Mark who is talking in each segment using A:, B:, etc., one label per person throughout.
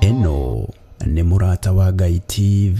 A: Eno nĩ Mũrata wa Ngai TV.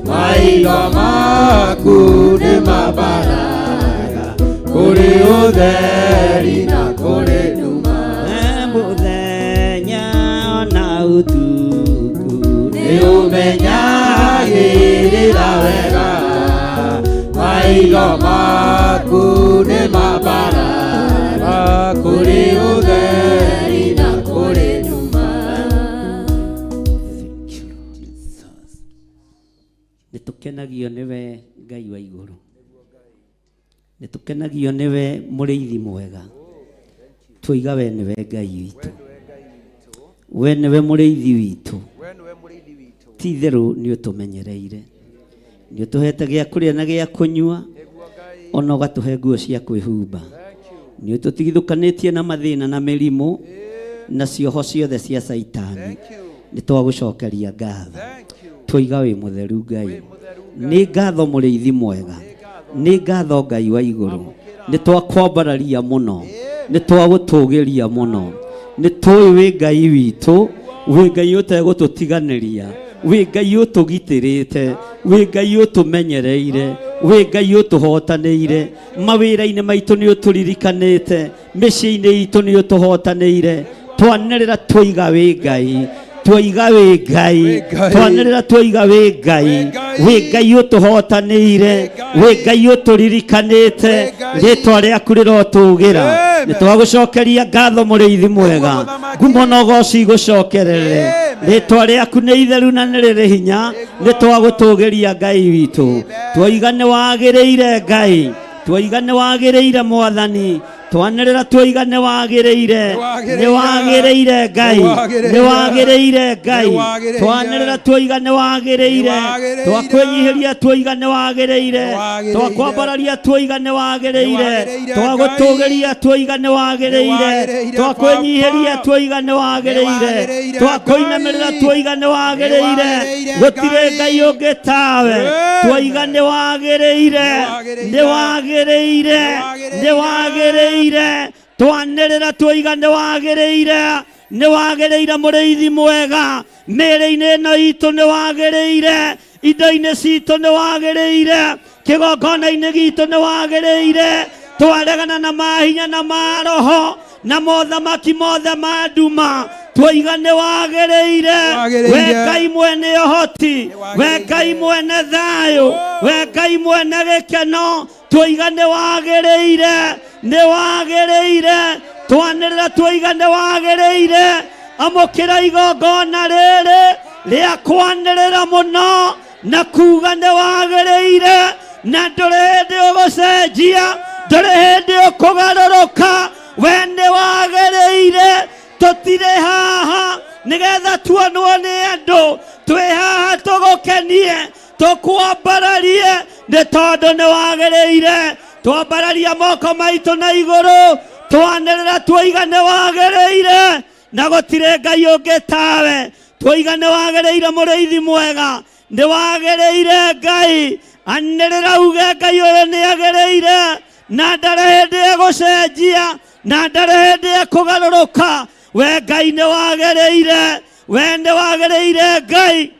B: Mailo maku ni mabaraga kuri utheri na kuri nduma
C: muthenya ona utuku
B: niumenyagirira wega maigo maku ni mabaraga kuri utheri na kuri nduma.
C: nitukenagio niwe Ngai wa iguru, nitukenagio niwe muriithi mwega, twiga we niwe Ngai witu, we niwe muriithi witu, ti theru ni utumenyereire, ni utuhete gia kuria na gia kunyua, ona ugatuhe nguo cia kwihumba, ni ututigithukanitie na mathina na mirimu na cioho ciothe cia Saitani, ni twagucokeria ngatho, twiga wi mutheru Ngai, ni ngatho muriithi mwega, ni ngatho Ngai wa iguru, ni twakwambararia muno, ni twagutugiria muno, ni tui wi Ngai witu, wi Ngai utegututiganiria, wi Ngai utugitirite, wi Ngai utumenyereire, wi Ngai utuhotanĩire, mawĩra-inĩ maitũ nĩ ũtũririkanĩte, mĩciĩ-inĩ itũ nĩ ũtũhotanĩire, twanĩrĩra twiga wi Ngai, twiga wi Ngai, twanĩrĩra twiga wi Ngai, wi Ngai utuhotanĩire, wi Ngai ũtũririkanĩte, rĩtwa rĩaku rĩrotũgĩra, nĩ twagucokeria ngatho mũrĩithi mwega, ngumo na ũgooci igũcokerere, rĩtwa rĩaku nĩ itheru na nĩ rĩrĩ hinya, nĩ twagũtũgĩria Ngai witũ, twoiga nĩ wagĩrĩire Ngai, twoiga nĩ wagĩrĩire Mwathani, twanĩrĩra twoiga nĩ wagĩrĩire, nĩ wagĩrĩire Ngai, nĩ wagĩrĩire Ngai, twanĩrĩra twoiga nĩ wagĩrĩire, twakwĩnyihĩria twoiga nĩ wagĩrĩire, twakwambararia twoiga nĩ wagĩrĩire, twagũtũgĩria twoiga nĩ wagĩrĩire, twakwĩnyihĩria twoiga nĩ wagĩrĩire, twakũinamĩrĩra twoiga nĩ wagĩrĩire, gũtirĩ Ngai ũngĩ tawe, twoiga nĩ wagĩrĩire, nĩ wagĩrĩire, nĩ wagĩrĩire, twanĩrĩra twoiga nĩ wagĩrĩire, nĩ wagĩrĩire mũrĩithi mwega, mĩĩrĩ-inĩ ĩno itũ nĩ wagĩrĩire, indo-inĩ citũ nĩ wagĩrĩire, kĩgongona-inĩ gitũ nĩ wagĩrĩire, twaregana na mahinya na maroho na mothamaki mothe ma nduma, twoiga nĩ wagĩrĩire, we Ngai mwene ũhoti, we Ngai mwene thayũ, we Ngai mwene gĩkeno, twoiga nĩ wagĩrĩire, nĩ wagĩrĩire, twanĩrĩra twoiga nĩ wagĩrĩire, amũkĩra igongona rĩrĩ rĩa kwanĩrĩra mũno na kuga nĩ wagĩrĩire, na ndũrĩ hĩndĩ ũgũcenjia, ndũrĩ hĩndĩ ũkũgarũrũka, we nĩ wagĩrĩire, tũtirĩ haha nĩgetha tuonwo nĩ andũ, twĩ haha tũgũkenie, tũkwambararie, nĩ tondũ nĩ wagĩrĩire, twambararia moko maitũ na igũrũ, twanĩrĩra twoiga nĩ wagĩrĩire, na gũtirĩ Ngai ũngĩ tawe, twoiga nĩ wagĩrĩire mũrĩithi mwega, nĩ wagĩrĩire Ngai, anĩrĩra uge Ngai ũyũ nĩ agĩrĩire, na ndarĩ hĩndĩ egũcenjia, na ndarĩ hĩndĩ ekũgarũrũka, we Ngai nĩ wagĩrĩire, we nĩ wagĩrĩire Ngai.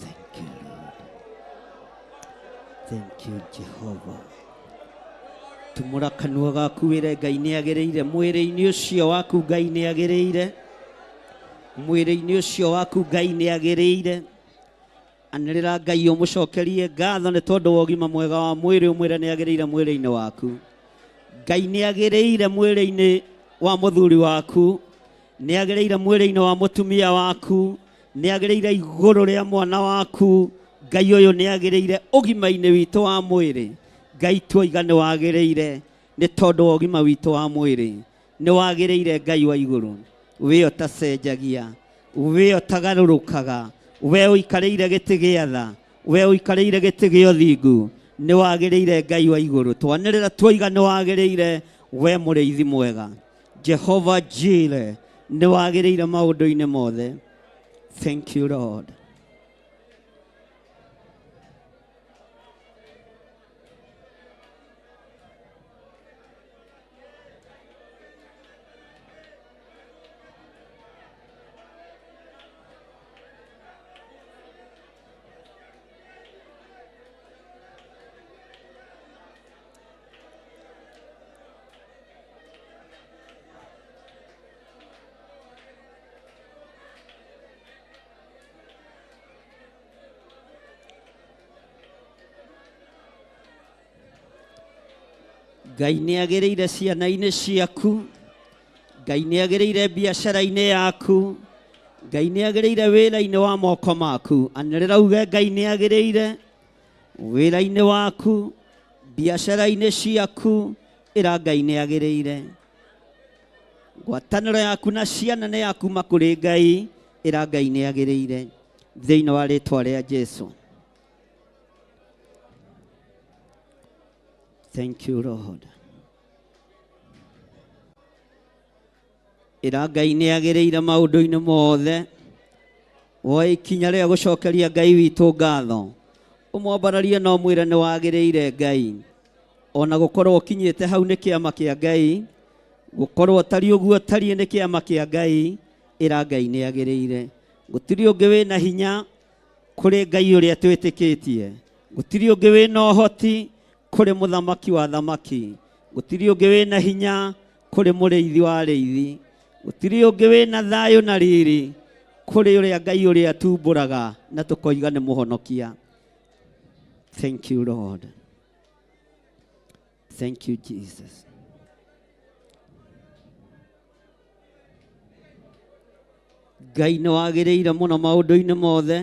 C: Thank you, Lord. Thank you, Jehovah. Tumura kanua gaku wire Ngai nĩ agĩrĩire mwĩrĩ-inĩ ũcio waku Ngai nĩ agĩrĩire mwĩrĩ-inĩ ũcio waku Ngai nĩ agĩrĩire anĩrĩra Ngai ũmũcokerie ngatho nĩ tondũ wa ũgima mwega wa mwĩrĩ ũmwĩre nĩ agĩrĩire mwĩrĩ-inĩ waku Ngai nĩ agĩrĩire mwĩrĩ-inĩ wa mũthuri waku nĩ agĩrĩire mwĩrĩ-inĩ wa mũtumia waku nĩ agĩrĩire igũrũ rĩa mwana waku Ngai ũyũ nĩ agĩrĩire ũgima-inĩ witũ wa mwĩrĩ Ngai tuoiga nĩ wagĩrĩire nĩ tondũ wa ũgima witũ wa mwĩrĩ nĩ wagĩrĩire Ngai wa igũrũ we ũtacenjagia we ũtagarũrũkaga we ũikarĩire gĩtĩ gĩa tha we ũikarĩire gĩtĩ gĩa ũthingu nĩ wagĩrĩire Ngai wa igũrũ twanĩrĩra tuoiga nĩ wagĩrĩire we mũrĩithi mwega Jehovah Jireh nĩ wagĩrĩire maũndũ-inĩ mothe thank you Lord Ngai nĩ agĩrĩire ciana-inĩ ciaku Ngai nĩ agĩrĩire biacara-inĩ yaku Ngai nĩ agĩrĩire wĩra-inĩ wa moko maku anĩrĩra uge Ngai nĩ agĩrĩire wĩra-inĩ waku biacara-inĩ ciaku ĩra Ngai nĩ agĩrĩire ngwatanĩro yaku na ciana nĩ yakuma kũrĩ Ngai ĩra Ngai nĩ agĩrĩire thĩinĩ wa rĩĩtwa rĩa Jesũ Thank you, Lord. Ĩra Ngai nĩ agĩrĩire maũndũ-inĩ mothe. Woe ikinya rĩa gũcokeria Ngai witũ ngatho. Ũmwambararie na ũmwĩre nĩ wagĩrĩire Ngai. Ona gũkorwo ũkinyĩte hau nĩ kĩama kĩa Ngai. Gũkorwo ũtari ũguo ũtariĩ nĩ kĩama kĩa Ngai. Ĩra Ngai nĩ agĩrĩire. Gũtirĩ ũngĩ wĩna hinya kũrĩ Ngai ũrĩa twĩtĩkĩtie. Gũtirĩ ũngĩ wĩna ũhoti kũrĩ mũthamaki wa thamaki gũtirĩ ũngĩ wĩna hinya kũrĩ mũrĩithi wa arĩithi gũtirĩ ũngĩ wĩna thayũ na riri kũrĩ ũrĩa Ngai ũrĩa atumbũraga na tũkoiga nĩ mũhonokia Thank you Lord Thank you Jesus Ngai nĩ wagĩrĩire mũno maũndũ-inĩ mothe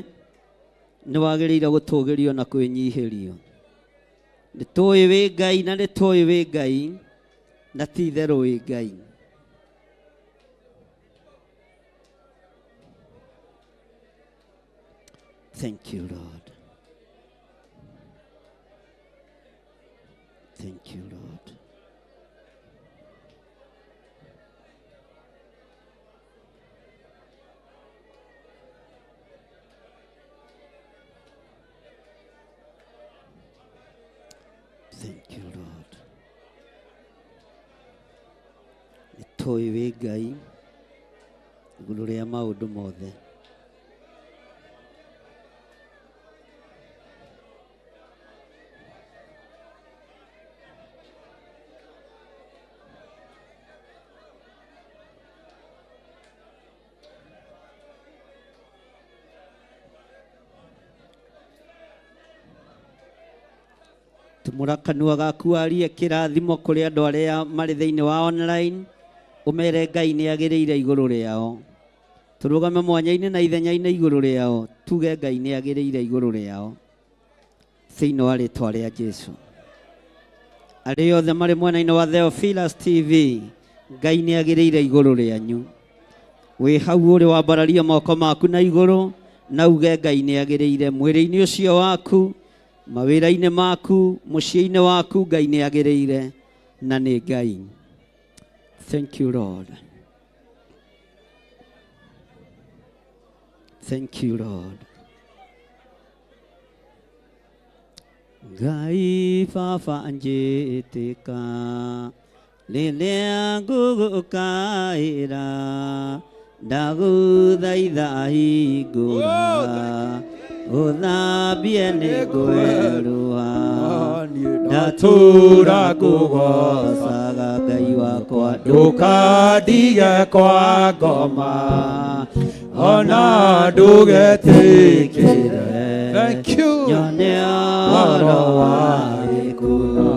C: nĩ wagĩrĩire gũtũũgĩrio na kwĩnyihĩrio nĩ tũĩ wĩ Ngai na nĩ tũĩ wĩ Ngai na ti itherũ wĩ Ngai Thank you Lord Thank you Lord Thank you, Lord. Nĩ tũĩ wĩ Ngai igũrũ rĩa maũndũ mothe. Tumũra kanua gaku arie kĩrathimo kũrĩ andũ arĩa marĩ thĩinĩ wa online ũmere Ngai nĩ agĩrĩire igũrũ rĩao tũrũgame mwanya-inĩ na ithenya-inĩ igũrũ rĩao tuge Ngai nĩ agĩrĩire igũrũ rĩao thĩinĩ wa rĩĩtwa rĩa Jesũ arĩa othe marĩ mwena-inĩ wa Theophilus TV Ngai nĩ agĩrĩire igũrũ rĩanyu wĩ hau ũrĩ wambararia moko maku na igũrũ na uge Ngai nĩ agĩrĩire mwĩrĩ-inĩ ũcio waku mawĩra-inĩ maku mũciĩ-inĩ waku Ngai nĩ agĩrĩire na nĩ Ngai Thank you Lord Thank you Lord Ngai baba njĩtĩka rĩrĩa ngũgũkaĩra ndagũthaitha hingũra Uthabie nĩ ngweruha
B: ndatura kũgocaga Ngai wakwa ndũkandige kwa ngoma ona ndũgetĩkĩre nyone ũhoro wa gĩkuũ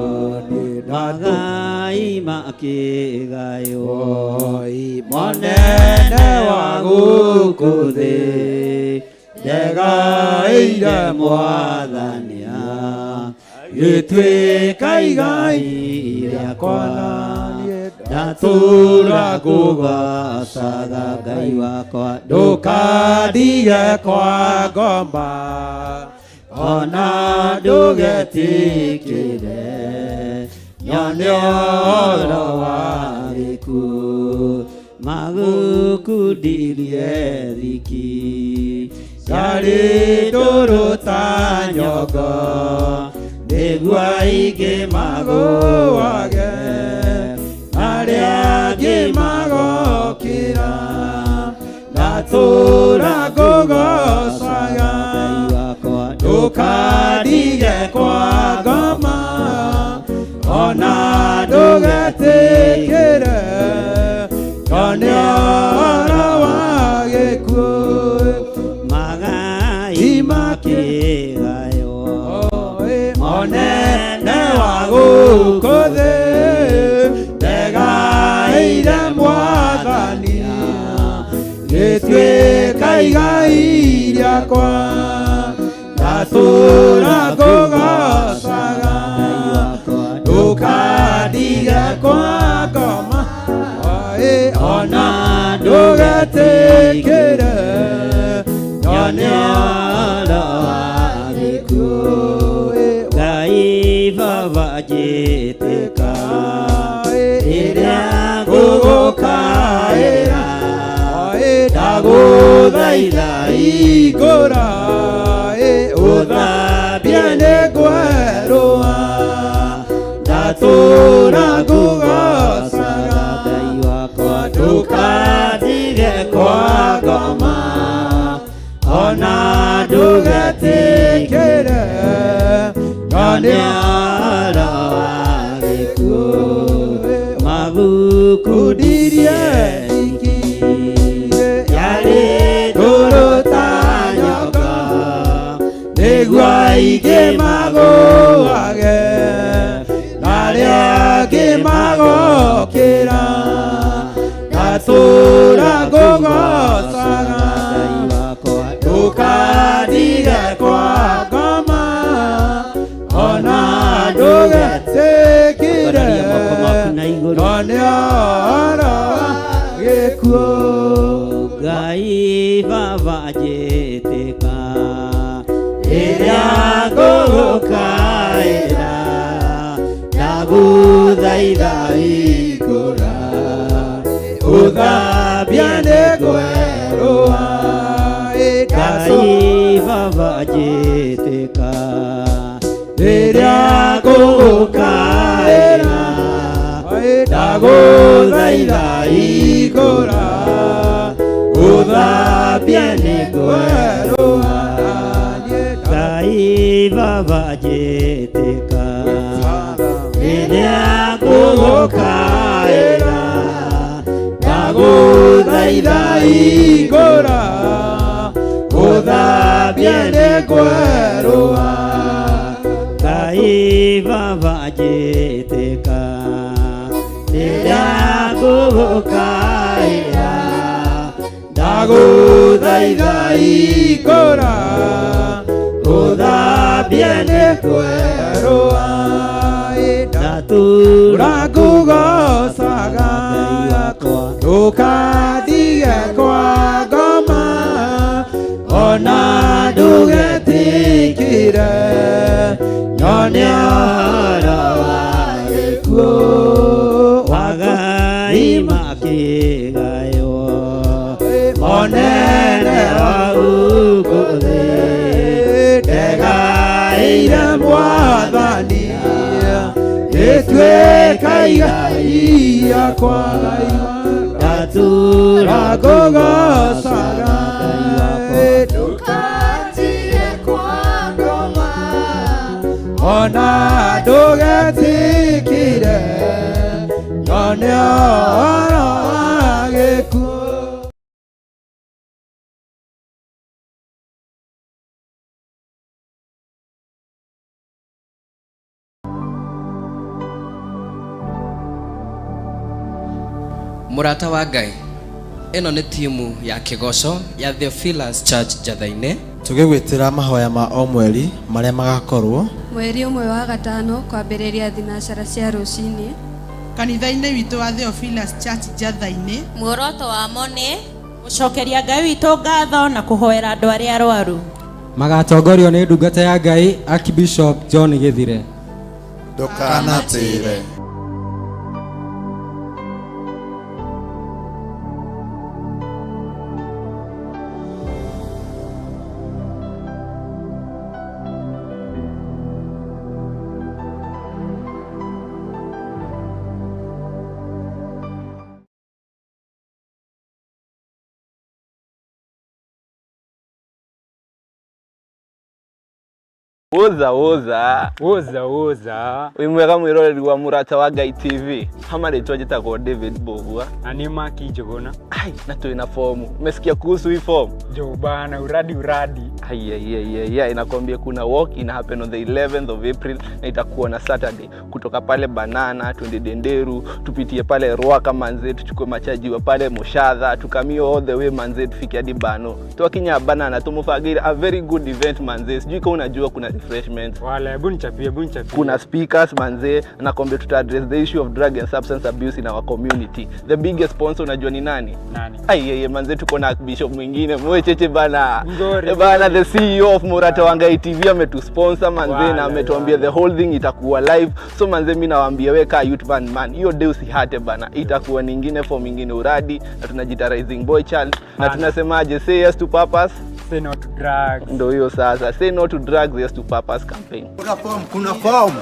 B: magai makĩgaywo mũnene wa gũkũ thĩ ndegaĩire Mwathania gĩtuĩka igai rĩakwa ndatura kũgocaga Ngai wakwa ndũkandige kwa ngoma ona ndũgetĩkĩre nyone ũhoro wa gĩkuũ magukundirie thiki yarĩ ndũrũ ta nyongo nĩguo aingĩ magũage arĩa angĩ magokĩra ndatũra ngũgocaga ndũkandige kwa ngoma ona ndũgetĩkĩre nyone ũhoro wa gĩkuũ magai makĩgaywo mũnene wa gũkũ thĩ ndegaĩire Mwathania gĩtuĩka igai rĩakwa ndatura ngũgocaga ndũkandige kwa ngoma ona ndũgetĩkĩre nyone ũhoro wa gĩkuũ Ngai Baba njĩtĩka rĩrĩa ngũgũkaĩra ndagũthaitha hingũra ũthambie nĩ ngwerũha ndatura ngũgocaga Ngai wakwa ndũkandige kwa ngoma ona ndũgetĩkĩre nyone ũhoro wa gĩkuũ magukundirie thiki yarĩ ndũrũ ta nyongo nĩguo aingĩ magũage arĩa angĩ magokĩra ndatura ngũgocaga ndũkandige kwa ngoma ona ndũgetĩkĩre nyone ũhoro wa gĩkuũ Ngai Baba njĩtĩka rĩrĩa ngũgũkaĩra ndagũthaitha hingũra ũthambie nĩ ngwerũha Ngai Baba njĩtĩka rĩrĩa ngũgũkaĩra ndagũthaitha hingũra ũthambie nĩ ngwerũha Ngai Baba njĩtĩka rĩrĩa ngũgũkaĩra ndagũthaitha hingũra ũthambie nĩ ngwerũha Ngai Baba njĩtĩka rĩrĩa ngũgũkaĩra ndagũthaitha hingũra ũthambie nĩ ngwerũha ndatura ngũgocaga ndũkandige kwa ngoma ona ndũgetĩkĩre nyone ũhoro wa gĩkuũ magai makĩgaywo mũnene wa gũkũ thĩ ndegaĩire Mwathania gĩtuĩka igai rĩakwa ndatura ngũgocaga ndũkandige ona ndugetikire nyone ũhoro wa gĩkuũ.
D: Murata wa Ngai, ĩno nĩ timu ya Kĩgoco ya Theophilus Church Njathainĩ.
E: Tũgĩgwĩtĩra mahoya ma o mweri marĩa magakorwo
F: mweri ũmwe wa gatano kwambĩrĩria thinacara cia rũcinĩ
G: kanitha-inĩ witũ wa Theophilus Church Njathainĩ.
H: Muoroto wamo nĩ gũcokeria Ngai witũ ngatho na kũhoera andũ arĩa arwaru.
I: Magatongorio nĩ ndungata ya Ngai Archbishop John Gĩthire.
B: Ndũkanatĩre.
J: Woza
B: wimwega mwiroreri wa Murata wa Ngai TV hamarĩtwa njĩtagwo David Bovua
J: na nĩ Maki Njuguna.
B: Ai, na twĩna fomu. Umesikia kuhusu hii fomu?
J: Jo bana, uradi
B: inakwambia kuna walk ina happen on the 11th of April na itakuwa na Saturday kutoka pale Banana twende Denderu, tupitie pale Ruaka manze, tuchukue machaji wa pale Moshadha, tukamio all the way manze tufike hadi Bano. Tuakinya Banana tumufagira a very good event manze. Sijui kama unajua kuna refreshments.
J: Wala bunchapie.
B: Kuna speakers manze, nakwambia tuta address the issue of drug and substance abuse in our community. The biggest sponsor unajua ni nani? Ai manze, tuko na bishop mwingine Mwecheche bana. Bana, the CEO of Murata wa Ngai TV ametusponsor manze na ametuambia the whole thing itakuwa live. So manze, mimi nawaambia weka youth band man, hiyo day usihate bana, itakuwa nyingine for mingine uradi na tunajita Rising Boy Child na tunasemaje, say yes to purpose,
J: say no to drugs.
B: Ndio hiyo sasa, say no to drugs, yes to purpose campaign.
E: Kuna form.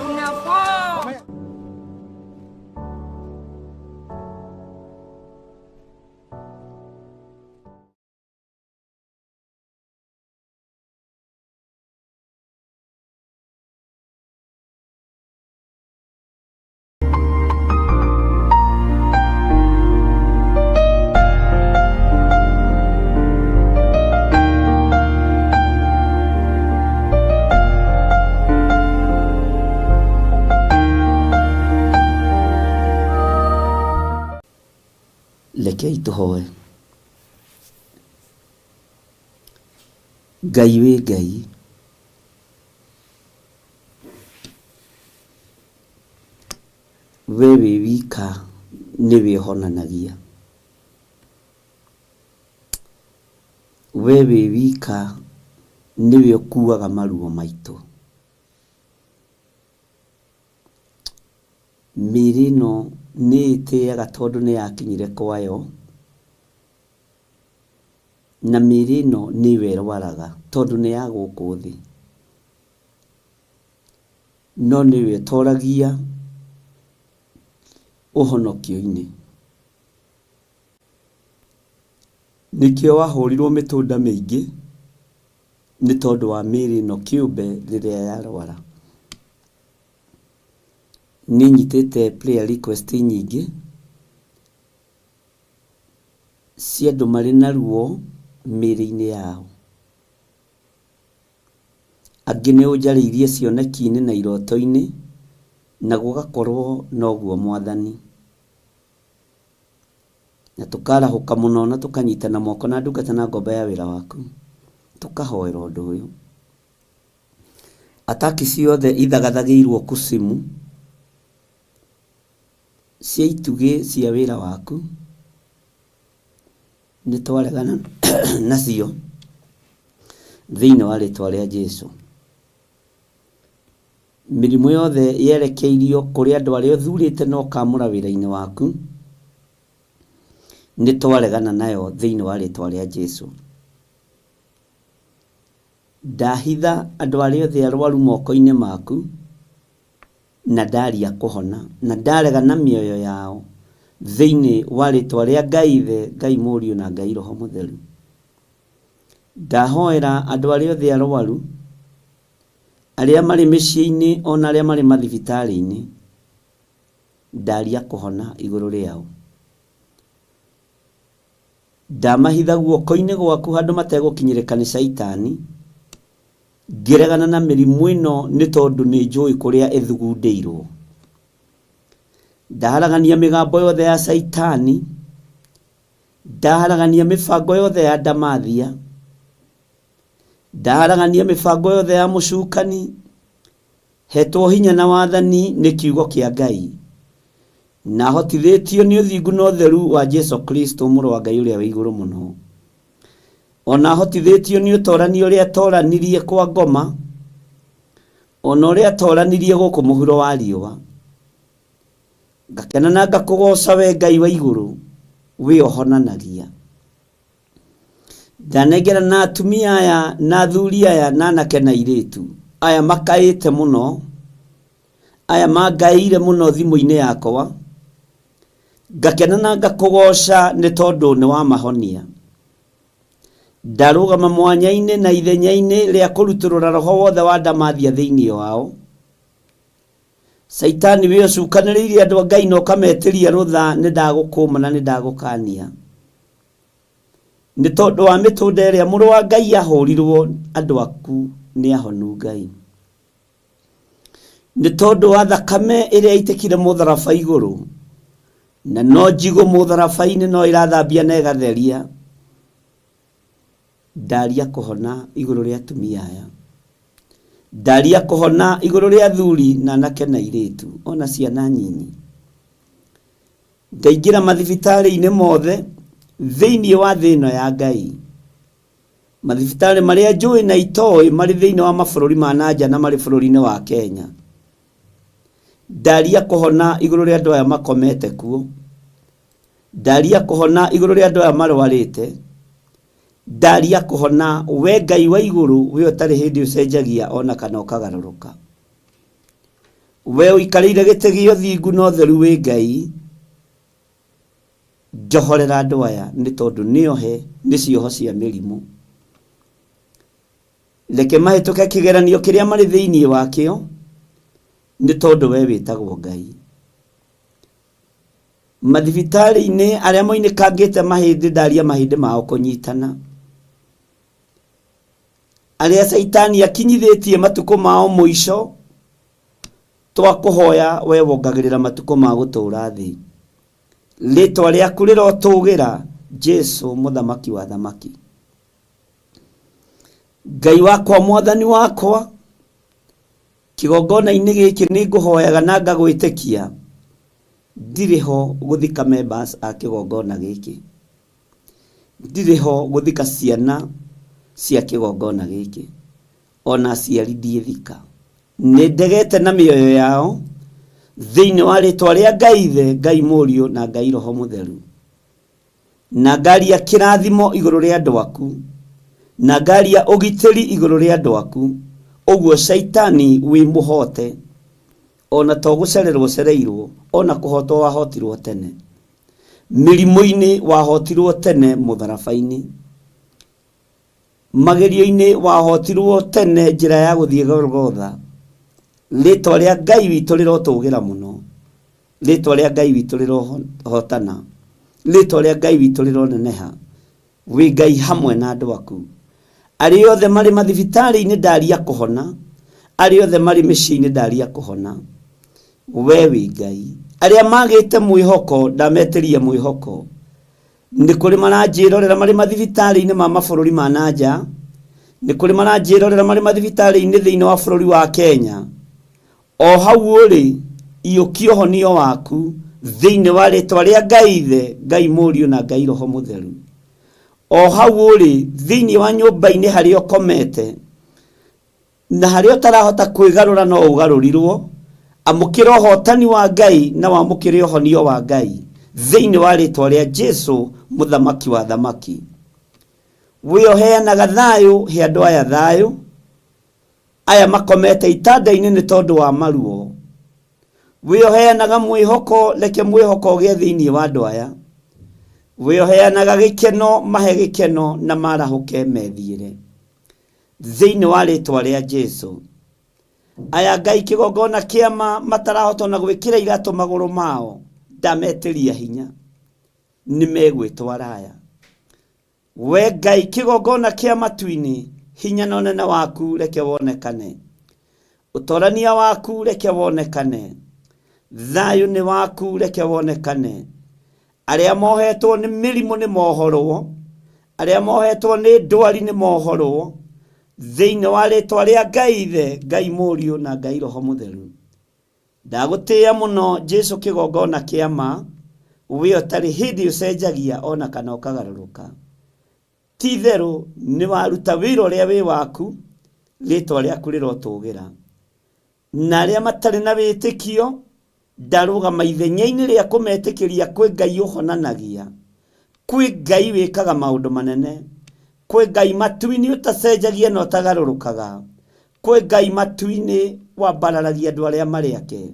C: Rekei tũhoe. Ngai wĩ Ngai, we wĩ wika nĩwe ũhonanagia, we wĩ wika nĩwe ũkuaga maruo maitũ. Mĩrĩ ĩno nĩ ĩtĩaga tondũ nĩ yakinyire kwayo, na mĩrĩ ĩno nĩ ĩrwaraga tondũ nĩ ya gũkũ thĩ, no nĩwe ũtoragia ũhonokio-inĩ. Nĩkĩo wahũrirwo mĩtũnda mĩingĩ nĩ tondũ wa mĩrĩ ĩno kĩũmbe rĩrĩa yarwara. Nĩ nyitĩte prayer request nyingĩ cia andũ marĩ na ruo mĩrĩ-inĩ yao. Angĩ nĩ ũnjarĩirie cioneki-inĩ na iroto-inĩ na gũgakorwo noguo Mwathani. Na tũkarahũka mũno na tũkanyitana moko na ndungata na ngombo ya wĩra waku, tũkahoera ũndũ ũyũ. Ataki ciothe ithagathagĩirwo kusimu cia itugĩ cia wĩra waku nĩ twaregana nacio thĩinĩ wa rĩtwa rĩa Jesũ. Mĩrimũ yothe yerekeirio kũrĩ andũ arĩa ũthurĩte na ũkamũra wĩra-inĩ waku nĩ twaregana nayo thĩinĩ wa rĩtwa rĩa Jesũ. Ndahitha andũ arĩa othe arwaru moko-inĩ maku na ndaria kũhona na ndaregana mĩoyo yao thĩinĩ wa rĩtwa rĩa Ngai Ithe, Ngai Mũriũ na Ngai Roho Mũtheru. Ndahoera andũ arĩa othe arwaru, aria mari mĩciĩ-inĩ ona aria mari mathibitarĩ-inĩ ndaria kũhona igũrũ rĩao. Ndamahitha guoko-inĩ gwaku handũ mategũkinyĩrĩka nĩ Saitani, ngĩregana na mĩrimũ ĩno nĩ tondũ nĩ njũĩ kũrĩa ĩthugundĩirwo. Ndaharagania mĩgambo yothe ya Saitani, ndaharagania mĩbango yothe ya ndamathia, ndaharagania mĩbango yothe ya mũcukani, hetwo hinya na wathani nĩ kiugo kĩa Ngai, na hotithĩtio nĩ ũthingu na ũtheru wa Jesu Kristo mũrũ wa Ngai ũrĩa wĩ igũrũ mũno. Ona hotithĩtio nĩ ũtorani ũrĩa atoranirie kwa ngoma, ona ũrĩa atoranirie gũkũ mũhuro wa riũa. Ngakena na ngakũgoca we Ngai wa igũrũ, we ohonanagia. Ndanengera na atumia aya na athuri aya na anake na airĩtu aya makaĩte mũno, aya mangaĩire mũno thimũ-inĩ yakwa. Ngakena na ngakũgoca nĩ tondũ nĩ wamahonia. Ndarũgama mwanya-inĩ na ithenya-inĩ rĩa kũrutũrũra roho wothe wa ndamathia thĩinĩ wao. Saitani we ũcukanĩrĩirie andũ a Ngai na ũkametĩria rũtha, nĩ ndagũkũma na nĩ ndagũkania. Nĩ tondũ wa mĩtũnda ĩrĩa mũrũ wa Ngai ahũrirwo, andũ aku nĩ ahonu Ngai. Nĩ tondũ wa thakame ĩrĩa itĩkire mũtharaba igũrũ, na no njigũ mũtharaba-inĩ no irathambia na ĩgatheria. Ndaria kũhona igũrũ rĩa atumia aya, ndaria kũhona igũrũ rĩa athuri na anake na airĩtu ona ciana nyinyi. Ndaingĩra mathibitarĩ-inĩ mothe thĩinĩ wa thĩ ĩno ya Ngai, mathibitarĩ marĩa njũĩ na itoĩ marĩ thĩinĩ wa mabũrũri ma nanja na marĩ bũrũri-inĩ wa Kenya. Ndaria kũhona igũrũ rĩa andũ aya makomete kuo, ndaria kũhona igũrũ rĩa andũ aya marwarĩte, ndaria kũhona we Ngai wa igũrũ, we ũtarĩ hĩndĩ ũcenjagia ona kana ũkagarũrũka. We ũikarĩire gĩtĩ gĩa ũthingu na ũtheru wĩ Ngai. Njohorera andũ aya nĩ tondũ nĩohe nĩ cioho cia mĩrimũ. Reke mahĩtũke kĩgeranio kĩrĩa marĩ thĩinĩ wakĩo nĩ tondũ we wĩtagwo Ngai. Mathibitarĩ-inĩ arĩa moinĩkangĩte mahĩndĩ ndaria mahĩndĩ mao kũnyitana. Arĩa Saitani akinyithĩtie matukũ mao mũico, twakũhoya we wongagĩrĩra matukũ ma gũtũũra thĩ. Rĩtwa rĩaku rĩrotũgĩra Jesu mũthamaki wa thamaki. Ngai wakwa mwathani wakwa, kĩgongona-inĩ gĩkĩ nĩ ngũhoyaga na ngagwĩtĩkia ndirĩ ho gũthika members a kĩgongona gĩkĩ, ndirĩ ho gũthika ciana cia kĩgongona gĩkĩ, ona aciari ndiĩthika. Nĩ ndegete na mĩoyo yao thĩinĩ wa rĩtwa rĩa Ngai Ithe, Ngai Mũriũ na Ngai Roho Mũtheru. Na ngaria kĩrathimo igũrũ rĩa andũ aku, na ngaria ũgitĩri igũrũ rĩa andũ aku. Ũguo Saitani wĩ mũhote, ona to gũcererwo cereirwo, ona kũhotwo wahotirwo tene. Mĩrimũ-inĩ wahotirwo tene mũtharaba-inĩ, magerio-inĩ wahotirwo tene njĩra ya gũthiĩ Golgotha. Rĩtwa rĩa Ngai witũ rĩrotũgĩra mũno, rĩtwa rĩa Ngai witũ rĩrohotana, rĩtwa rĩa Ngai witũ rĩroneneha. Wĩ Ngai hamwe na andũ aku. Arĩa othe marĩ mathibitarĩ-inĩ ndaria kũhona, arĩa othe marĩ mĩciĩ-inĩ ndaria kũhona. We wĩ Ngai. Arĩa magĩte mwĩhoko ndametĩria mwĩhoko. Nĩ kũrĩ maranjĩrorera marĩ mathibitarĩ-inĩ ma mabũrũri ma nanja, nĩ kũrĩ maranjĩrorera marĩ mathibitarĩ-inĩ thĩinĩ wa bũrũri wa Kenya. O hau ũrĩ iyũkia ũhonio waku thĩinĩ wa rĩtwa rĩa Ngai Ithe, Ngai Mũriũ na Ngai Roho Mũtheru. O hau ũrĩ thĩinĩ wa nyũmba-inĩ harĩa ũkomete na harĩa ũtarahota kwĩgarũra no ũgarũrirwo, amũkĩra ũhotani wa Ngai na wamũkĩre ũhonio wa Ngai thĩinĩ wa rĩtwa rĩa Jesu mũthamaki wa thamaki. We ũheanaga thayũ he andũ aya thayũ, aya makomete itanda-inĩ nĩ tondũ wa maruo. We ũheanaga mwĩhoko, reke mwĩhoko ũgĩe thĩinĩ wa andũ aya. We ũheanaga gĩkeno, mahe gĩkeno na marahũke methiĩre thĩinĩ wa rĩtwa rĩa Jesu. aya ngai kigongona kĩama matarahota na gwĩkĩra iratũ magũrũ mao ndametĩria hinya nĩ megwĩtwara aya. We ngai kĩgongona kĩa matu-inĩ, hinya na ũnene waku reke wonekane, ũtorania waku reke wonekane, thayũ nĩ waku reke wonekane. Arĩa mohetwo nĩ mĩrimũ nĩ mohorwo, arĩa mohetwo nĩ ndwari nĩ mohorwo thĩinĩ wa rĩtwa rĩa Ngai Ithe, Ngai Mũriũ na Ngai Roho Mũtheru. Ndagũtĩĩa mũno Jesu kĩgongona kĩama, we ũtarĩ hĩndĩ ũcenjagia ona kana ũkagarũrũka. Ti itherũ nĩ waruta wĩra ũrĩa wĩ waku, rĩtwa rĩaku rĩrotũgĩra. Na arĩa matarĩ na wĩtĩkio ndarũgama ithenya-inĩ rĩa kũmetĩkĩria kwĩ Ngai ũhonanagia, kwĩ Ngai wĩkaga maũndũ manene, kwĩ Ngai matu-inĩ ũtacenjagia na ũtagarũrũkaga, kwĩ Ngai matu-inĩ wambararagia andũ arĩa marĩ ake.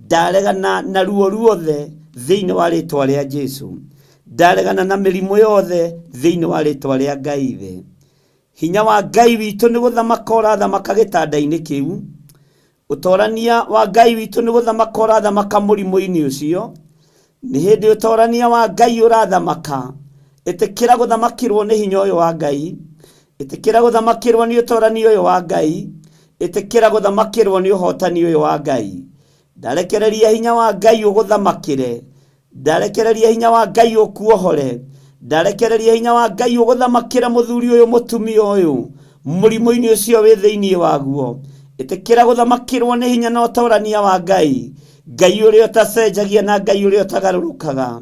C: Ndaregana na ruo ruothe thĩinĩ wa rĩtwa rĩa Jesu, ndaregana na mĩrimũ yothe thĩinĩ wa rĩtwa rĩa Ngai Ithe. Hinya wa Ngai witũ nĩ gũthamaka ũrathamaka gĩtanda-inĩ kĩu, ũtorania wa Ngai witũ nĩ gũthamaka ũrathamaka mũrimũ-inĩ ũcio. Nĩ hĩndĩ ũtorania wa Ngai ũrathamaka, ĩtĩkĩra gũthamakĩrwo nĩ hinya ũyũ wa Ngai, ĩtĩkĩra gũthamakĩrwo nĩ ũtorania ũyũ wa Ngai, ĩtĩkĩra gũthamakĩrwo nĩ ũhotani ũyũ wa Ngai. Ndarekereria hinya wa Ngai ũgũthamakĩre, ndarekereria hinya wa Ngai ũkuohore, ndarekereria hinya wa Ngai ũgũthamakĩre mũthuri ũyũ mũtumia ũyũ mũrimũ-inĩ ũcio wĩ thĩinĩ waguo. Ĩtĩkĩra gũthamakĩrwo nĩ hinya na ũtorania wa Ngai, Ngai ũrĩa ũtacenjagia na Ngai ũrĩa ũtagarũrũkaga.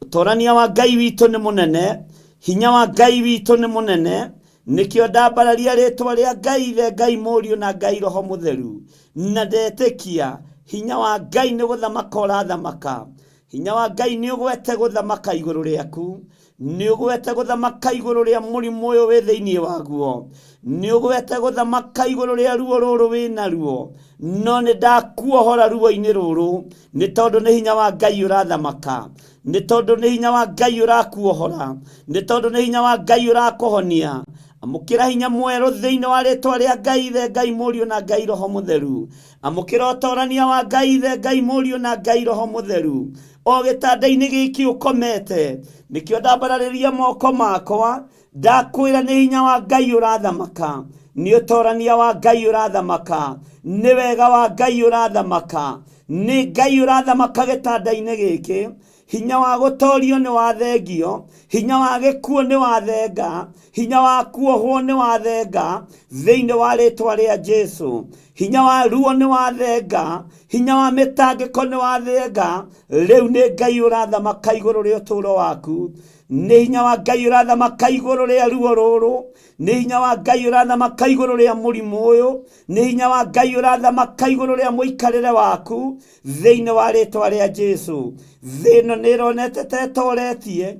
C: Ũtorania wa Ngai witũ nĩ mũnene, hinya wa Ngai witũ nĩ mũnene, nĩkĩo ndambararia rĩtwa rĩa Ngai Ithe, Ngai Mũriũ na Ngai Roho Mũtheru, na ndetĩkia hinya wa Ngai nĩ gũthamaka ũrathamaka. Hinya wa Ngai nĩ ũgwete gũthamaka igũrũ rĩaku, nĩ ũgwete gũthamaka igũrũ rĩa mũrimũ ũyũ wĩ thĩinĩ waguo, nĩ ũgwete gũthamaka igũrũ rĩa ruo rũrũ wĩ naruo. No nĩ ndakuohora ruo-inĩ rũrũ, nĩ tondũ nĩ hinya wa Ngai ũrathamaka, nĩ tondũ nĩ hinya wa Ngai ũrakuohora, nĩ tondũ nĩ hinya wa Ngai ũrakũhonia. Amũkĩra hinya mwerũ thĩinĩ wa rĩtwa rĩa Ngai Ithe, Ngai Mũriũ na Ngai Roho Mũtheru. Amũkĩra ũtorania wa Ngai Ithe, Ngai Mũriũ na Ngai Roho Mũtheru. O gĩtanda-inĩ gĩkĩ ũkomete, nĩkĩo ndambararĩria moko makwa, ndakwĩra nĩ hinya wa Ngai ũrathamaka, nĩ ũtorania wa Ngai ũrathamaka, nĩ wega wa Ngai ũrathamaka, nĩ Ngai ũrathamaka gĩtanda-inĩ gĩkĩ. Hinya wa gũtorio nĩ wathengio, hinya wa gĩkuũ nĩ wathenga, hinya wa kuohwo nĩ wathenga thĩinĩ wa rĩtwa rĩa Jesu. Hinya wa ruo nĩ wathenga, hinya wa mĩtangĩko nĩ wathenga. Rĩu nĩ Ngai ũrathamaka igũrũ rĩa ũtũũro waku, nĩ hinya wa Ngai ũrathamaka igũrũ rĩa ruo rũrũ, nĩ hinya wa Ngai ũrathamaka igũrũ rĩa mũrimũ ũyũ, nĩ hinya wa Ngai ũrathamaka igũrũ rĩa mũikarĩre waku thĩinĩ wa rĩtwa rĩa Jesu. Thĩ ĩno nĩ ĩronete ta ĩtoretie,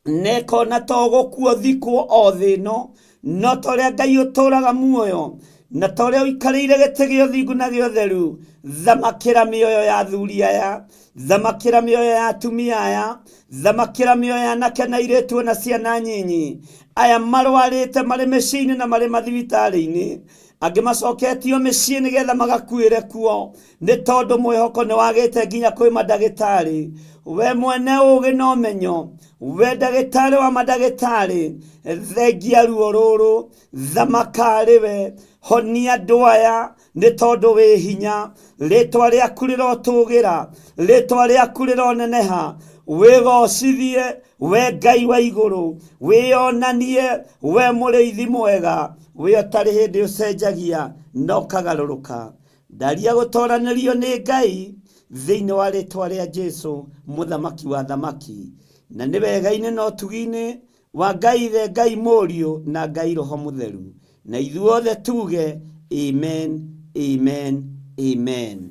C: na ĩkona ta ũgũkua thikwo o thĩ ĩno, no ta ũrĩa Ngai ũtũũraga muoyo, na ta ũrĩa ũikarĩire gĩtĩ gĩa ũthingu na gĩa ũtheru. Thamakĩra mĩoyo ya athuri aya, thamakĩra mĩoyo ya atumia aya, thamakĩra mĩoyo ya anake na airĩtu na ciana nyinyi aya marwarĩte marĩ mĩciĩ-inĩ na marĩ mathibitarĩ-inĩ, angĩ macoketio mĩciĩ nĩgetha magakuĩre kuo nĩ tondũ mwĩhoko nĩ wagĩte nginya kwĩ mandagĩtarĩ. We mwene ũgĩ na ũmenyo, we ndagĩtarĩ wa mandagĩtarĩ, thengia ruo rũrũ, thamaka arĩ we, honia andũ aya nĩ tondũ wĩ hinya. Rĩtwa rĩaku rĩrotũgĩra, rĩtwa rĩaku rĩroneneha. Wĩgocithie we Ngai wa igũrũ, wĩonanie we mũrĩithi mwega, we ũtarĩ hĩndĩ ũcenjagia na ũkagarũrũka. Ndaria gũtoranĩrio nĩ Ngai thĩinĩ wa rĩtwa rĩa Jesu, mũthamaki wa thamaki, na nĩ wega-inĩ na ũtugi-inĩ wa Ngai Ithe, Ngai Mũriũ na Ngai Roho Mũtheru. Na ithuothe tuge amen, amen, amen.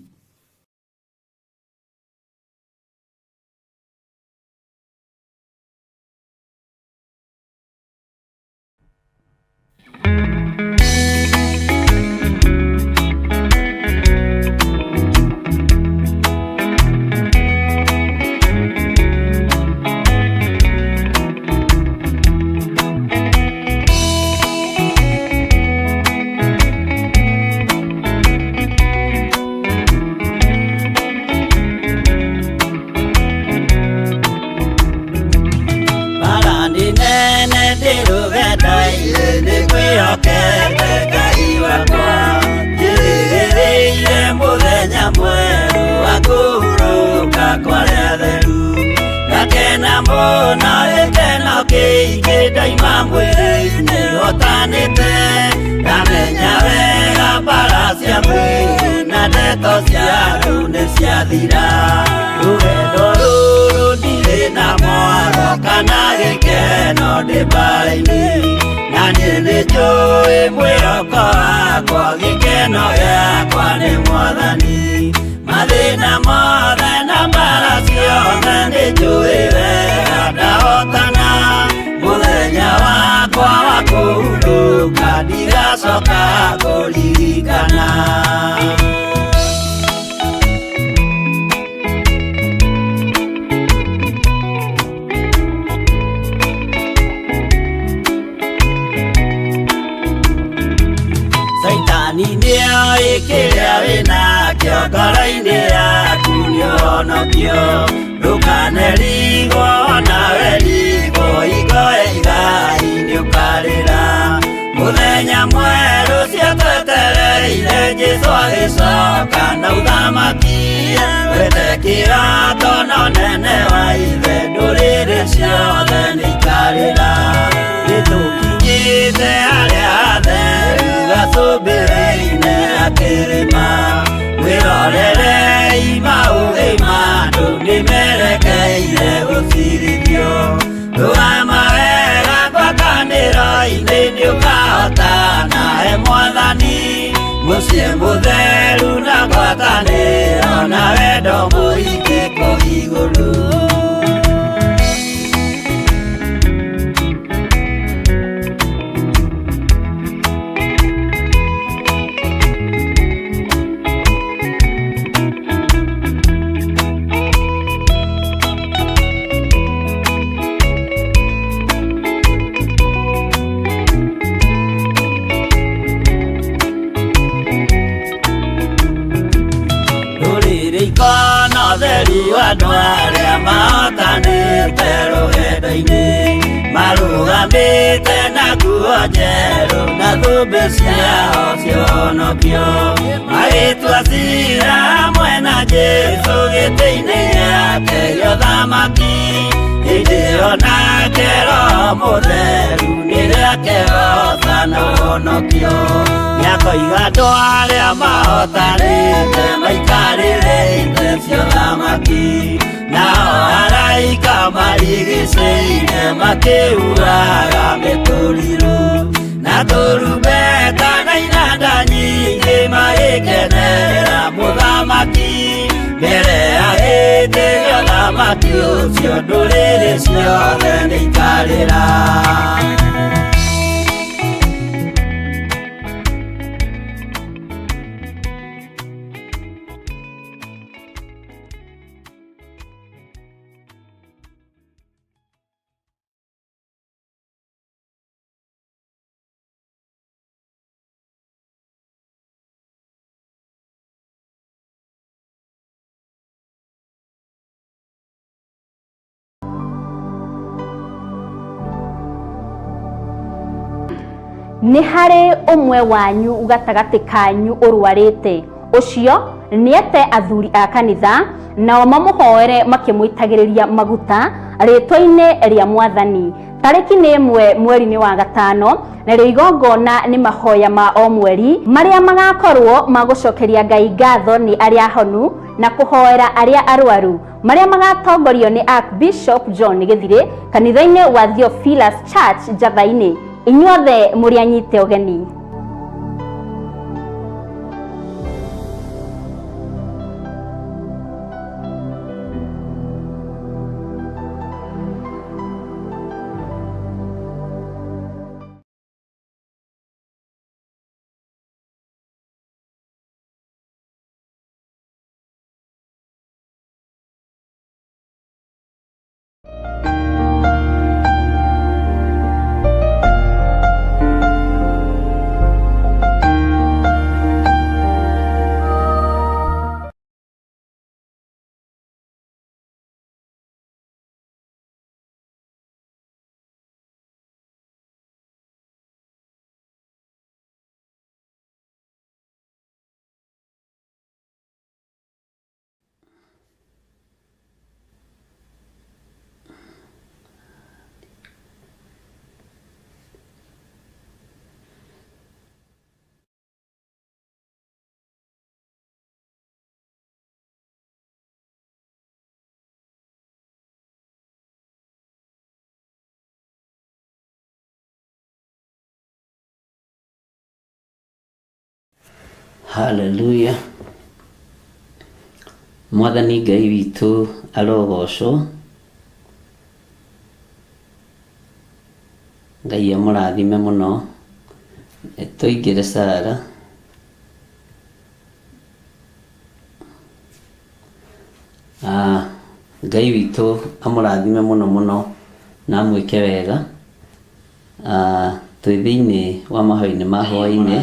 K: maingĩ ndaima mwĩrĩ-inĩ hotanĩte ndamenya wega mbara cia mwĩrĩ na ndeto cia andũ nĩ ciathira rũgendo rũrũ ndirĩ na mwaro kana gĩkeno ndĩ mbara-inĩ na niĩ nĩ njũĩ mwĩhoko wakwa gĩkeno gĩakwa nĩ Mwathani mathĩna mothe na mbara ciothe nĩ njũĩ wega ndahotana mũthenya wakwa wa kũhurũka ndigacoka kũririkana. Saitani nĩoĩ kĩrĩa wĩnakĩo ngoro-inĩ yaku nĩũhonokio ndũkanerigwo nawe rigwo igoe igai nĩũkarĩra mũthenya mwerũ cio twetereire Jesũ agĩcoka na ũthamaki wethe kĩrato na ũnene wa ithe ndũrĩrĩ ciothe nĩikarĩra nĩtũkinyĩte harĩa hatheru gatũmbĩrĩ-inĩ akĩrĩma wĩrorerei maũthĩ ma andũ nĩmerekeire gũcirithio rũgama wega ngwatanĩro-inĩ nĩũkahotana he Mwathani mũciĩ mũtheru na ngwatanĩro na wendo mũingĩ kũigũrũ. Andũ arĩa mahotanĩte rũgendo-inĩ marũgamĩte na nguo njerũ na thũmbĩ ciao cionokio magĩtua ciira hamwe na Jesũ gĩtĩ-inĩ gĩake gĩa ũthamaki hĩndĩ ĩyo nake Roho Mũtheru nĩrĩake gotha na ũhonokio nĩakoiga andũ arĩa mahotanĩte maikarĩre itĩ cia ũthamaki nao araika marigicĩire makĩuraga mĩtũrirũ na tũrumbeta na inanda nyingĩ magĩkenerera mũthamaki mbere ya gĩtĩ gĩa ũthamaki ũcio ndũrĩrĩ ciothe nĩikarĩra.
L: Nĩ harĩ ũmwe wanyu gatagatĩ kanyu ũrwarĩte ũcio nĩete athuri a kanitha nao mamũhoere makĩmũitagĩrĩria maguta rĩtwa-inĩ rĩa Mwathani tarĩki nĩ 1 mweri-inĩ wa gatano na rĩo igongona nĩ mahoya ma o mweri marĩa magakorwo magũcokeria Ngai ngatho nĩ arĩa ahonu na kũhoera arĩa arwaru marĩa magatongorio nĩ Archbishop John Gĩthirĩ kanitha-inĩ wa Theophilus Church Njatha-inĩ. Inyuothe mũrĩ anyite ũgeni.
C: Haleluya. Mwathani Ngai witũ arogocwo. Ngai amũrathime mũno. Tũingĩre Sara. Ngai witũ amũrathime mũno mũno na amwĩke wega. Twĩ thĩinĩ wa mahoya-inĩ ma hwaĩ-inĩ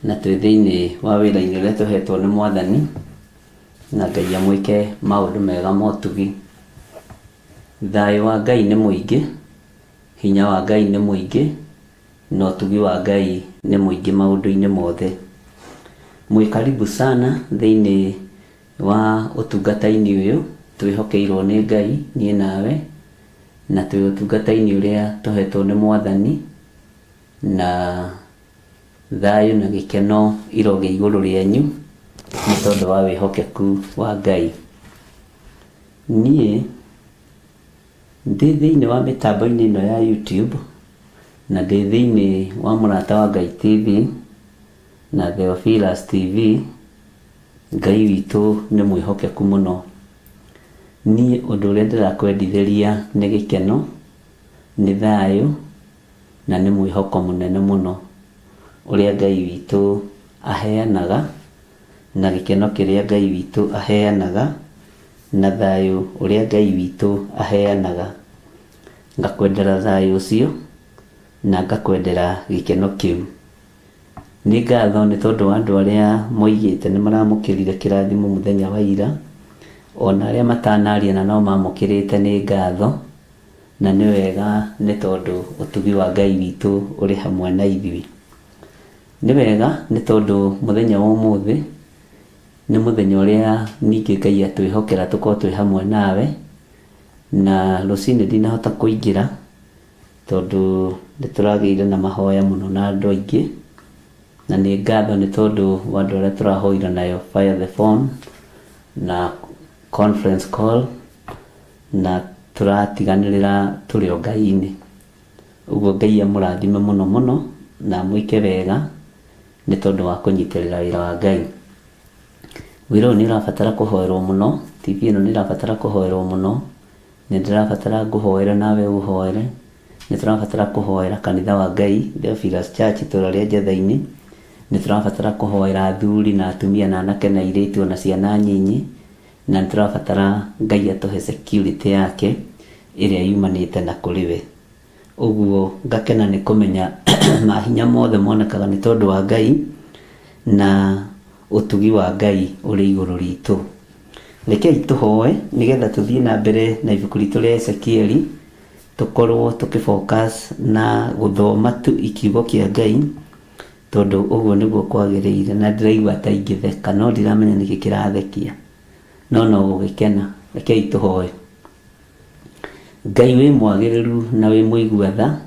C: na twĩ thĩinĩ wa wĩra-inĩ ũrĩa tũhetwo nĩ Mwathani, na Ngai amwĩke maũndũ mega ma ũtugi. Thayũ wa Ngai nĩ mũingĩ, hinya wa Ngai nĩ mũingĩ, na ũtugi wa Ngai nĩ mũingĩ maũndũ-inĩ mothe. Mwĩ karibu sana thĩinĩ wa ũtungata-inĩ ũyũ twĩhokeirwo nĩ Ngai, niĩ nawe, na twĩ ũtungata-inĩ ũrĩa tũhetwo nĩ Mwathani, na thayũ na gĩkeno iroge igũrũ rĩanyu nĩ tondũ wa wĩhokeku wa Ngai. Niĩ ndĩ thĩinĩ wa mĩtambo-inĩ ĩno ya YouTube, na ndĩ thĩinĩ wa Mũrata wa Ngai TV na Theophilus TV. Ngai witũ nĩ mwĩhokeku mũno. Niĩ ũndũ ũrĩa ndĩrakwendithĩria nĩ gĩkeno, nĩ thayũ na nĩ mwĩhoko mũnene mũno ũrĩa Ngai witũ aheanaga, na gĩkeno kĩrĩa Ngai witũ aheanaga, na thayũ ũrĩa Ngai witũ aheanaga. Ngakwendera thayũ ũcio na ngakwendera gĩkeno kĩu. Nĩ ngatho nĩ tondũ wa andũ arĩa moigĩte nĩ maramũkĩrire kĩrathimo mũthenya wa ira, ona arĩa matanaria na no mamũkĩrĩte nĩ ngatho, na nĩ wega nĩ tondũ ũtugi wa Ngai witũ ũrĩ hamwe na ithuĩ. Nĩ wega nĩ tondũ mũthenya wa ũmũthĩ nĩ mũthenya ũrĩa ningĩ Ngai atwĩhokera tũkorwo twĩ hamwe nawe, na rũcinĩ ndinahota kũingĩra tondũ nĩtũragĩire na mahoya mũno na andũ aingĩ, na nĩ ngatho nĩ tondũ wa andũ arĩa tũrahoire nayo Fire the Phone na conference call, na tũratiganĩrĩra tũrĩ o Ngai-inĩ. Ũguo Ngai amũrathime mũno mũno na amwĩke wega nĩ tondũ wa kũnyitĩrĩra wĩra wa Ngai. Wĩra ũyũ nĩ ũrabatara kũhoerwo mũno, TV ĩno nĩ ĩrabatara kũhoerwo mũno, nĩ ndĩrabatara ngũhoere nawe ũhoere, nĩ tũrabatara kũhoera kanitha wa Ngai Theophilus Church itũũra rĩa Njetha-inĩ, nĩ tũrabatara kũhoera athuri na atumia na anake na airĩtu na ciana nyinyi, na nĩ tũrabatara Ngai atũhe security yake ĩrĩa yumanĩte na kũrĩ we. Ũguo ngakena nĩ kũmenya mahinya mothe monekaga nĩ tondũ wa Ngai, na ũtugi wa Ngai ũrĩ igũrũ ritũ. Rekei tũhoe nĩgetha tũthiĩ na mbere na ibuku ritũ rĩa Ezekieli, tũkorwo tũkĩfocus na gũthoma tu ikiugo kĩa Ngai, tondũ ũguo nĩguo kwagĩrĩire, na ndĩraigua ta ingĩtheka no ndiramenya nĩkĩ kĩrathekia, no gũgĩkena. Rekei tũhoe. Ngai wĩ mwagĩrĩru na wĩ mũigua tha,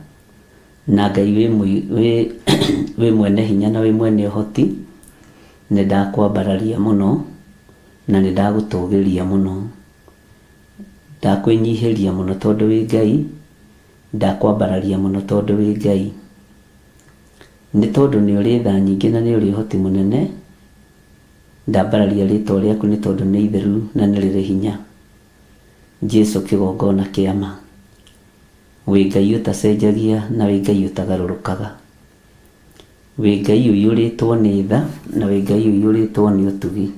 C: na Ngai wĩ mwene hinya na wĩ mwene ũhoti, nĩ ndakwambararia mũno na nĩ ndagũtũgĩria mũno, ndakwĩnyihĩria mũno tondũ wĩ Ngai, ndakwambararia mũno tondũ wĩ Ngai, nĩ tondũ nĩ ũrĩ tha nyingĩ na nĩ ũrĩ ũhoti mũnene. Ndambararia rĩtwa rĩaku nĩ tondũ nĩ itheru na nĩ rĩrĩ hinya. Jesu kĩgongona kĩa ma, wĩ Ngai ũtacenjagia na wĩ Ngai ũtagarũrũkaga, wĩ Ngai ũiyũrĩtwo nĩ tha na wĩ Ngai ũiyũrĩtwo nĩ ũtugi,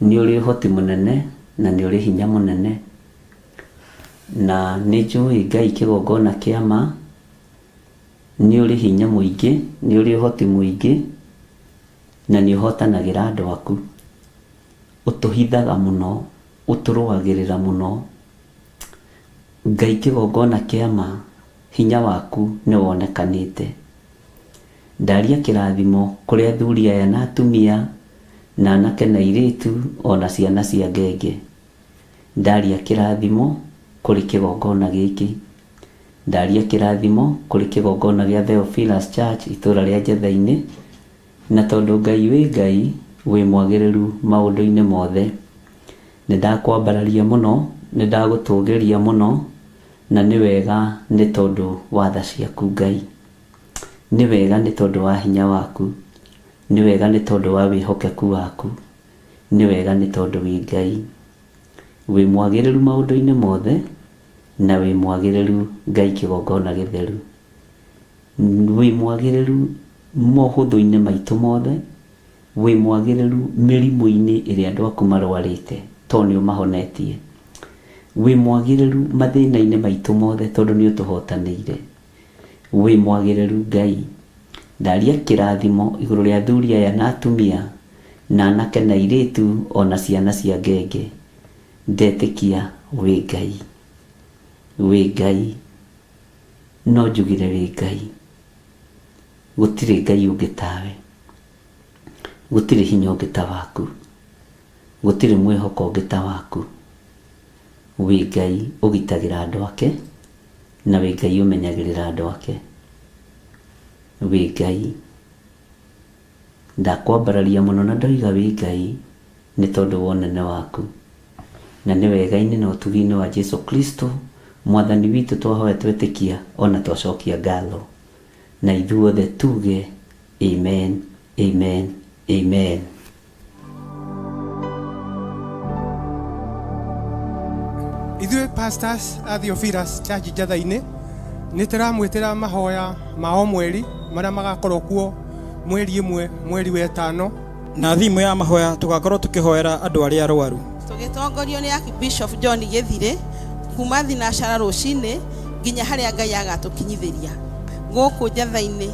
C: nĩ ũrĩ ũhoti mũnene na nĩ ũrĩ hinya mũnene, na nĩ njũĩ Ngai kĩgongona kĩa ma, nĩ ũrĩ hinya mũingĩ, nĩ ũrĩ ũhoti mũingĩ, na nĩ ũhotanagĩra andũ aku, ũtũhithaga mũno, ũtũrũagĩrĩra mũno. Ngai kĩgongona kĩa ma, hinya waku nĩ wonekanĩte. Ndaria kĩrathimo kũrĩ athuri aya na atumia na anake na airĩtu ona ciana cia ngenge. Ndaria kĩrathimo kũrĩ kĩgongona gĩkĩ, ndaria kĩrathimo kũrĩ kĩgongona gĩa Theophilus Church itũũra rĩa Njetha-inĩ, na tondũ Ngai wĩ Ngai wĩ mwagĩrĩru maũndũ-inĩ mothe, nĩ ndakwambararia mũno, nĩ ndagũtũgĩria mũno, na nĩ wega nĩ tondũ wa tha ciaku Ngai, nĩ wega nĩ tondũ wa hinya waku, nĩ wega nĩ tondũ wa wĩhokeku waku, nĩ wega nĩ tondũ wĩ Ngai, wĩ mwagĩrĩru maũndũ-inĩ mothe, na wĩ mwagĩrĩru Ngai kĩgongona gĩtheru, wĩ mwagĩrĩru mohũthũ-inĩ maitũ mothe, wĩ mwagĩrĩru mĩrimũ-inĩ ĩrĩa andũ aku marwarĩte tondũ nĩ ũmahonetie, wĩ mwagĩrĩru mathĩna-inĩ maitũ mothe tondũ nĩ ũtũhotanĩire, wĩ mwagĩrĩru Ngai. Ndaria kĩrathimo igũrũ rĩa athuri aya na atumia na anake na airĩtu ona ciana cia ngenge, ndetĩkia wĩ Ngai, wĩ Ngai, no njugire wĩ Ngai, gũtirĩ Ngai ũngĩ tawe, gũtirĩ hinya ũngĩ ta waku, gũtirĩ mwĩhoko ũngĩ ta waku, wĩ Ngai ũgitagĩra andũ ake, na wĩ Ngai ũmenyagĩrĩra andũ ake, wĩ Ngai. Ndakwambararia mũno na ndoiga wĩ Ngai nĩ tondũ wa ũnene waku, na nĩ wega-inĩ na ũtugi-inĩ wa Jesu Kristo mwathani witũ twahoya twetĩkia ona twacokia ngatho, na ithuothe tuge amen, amen, amen.
M: Ithuĩ pastors a Theophilus Church Njatha-inĩ nĩ tũramwĩtĩra mahoya ma o mweri marĩa magakorwo kuo mweri ĩmwe mweri wa ĩtano,
E: na thimũ ya mahoya tugakorwo tukĩhoera andũ arĩa arwaru,
G: tũgĩtongorio nĩ Archbishop John Gĩthire kuma thinacara rũcinĩ nginya harĩa Ngai agatũkinyithĩria gũkũ Njatha-inĩ.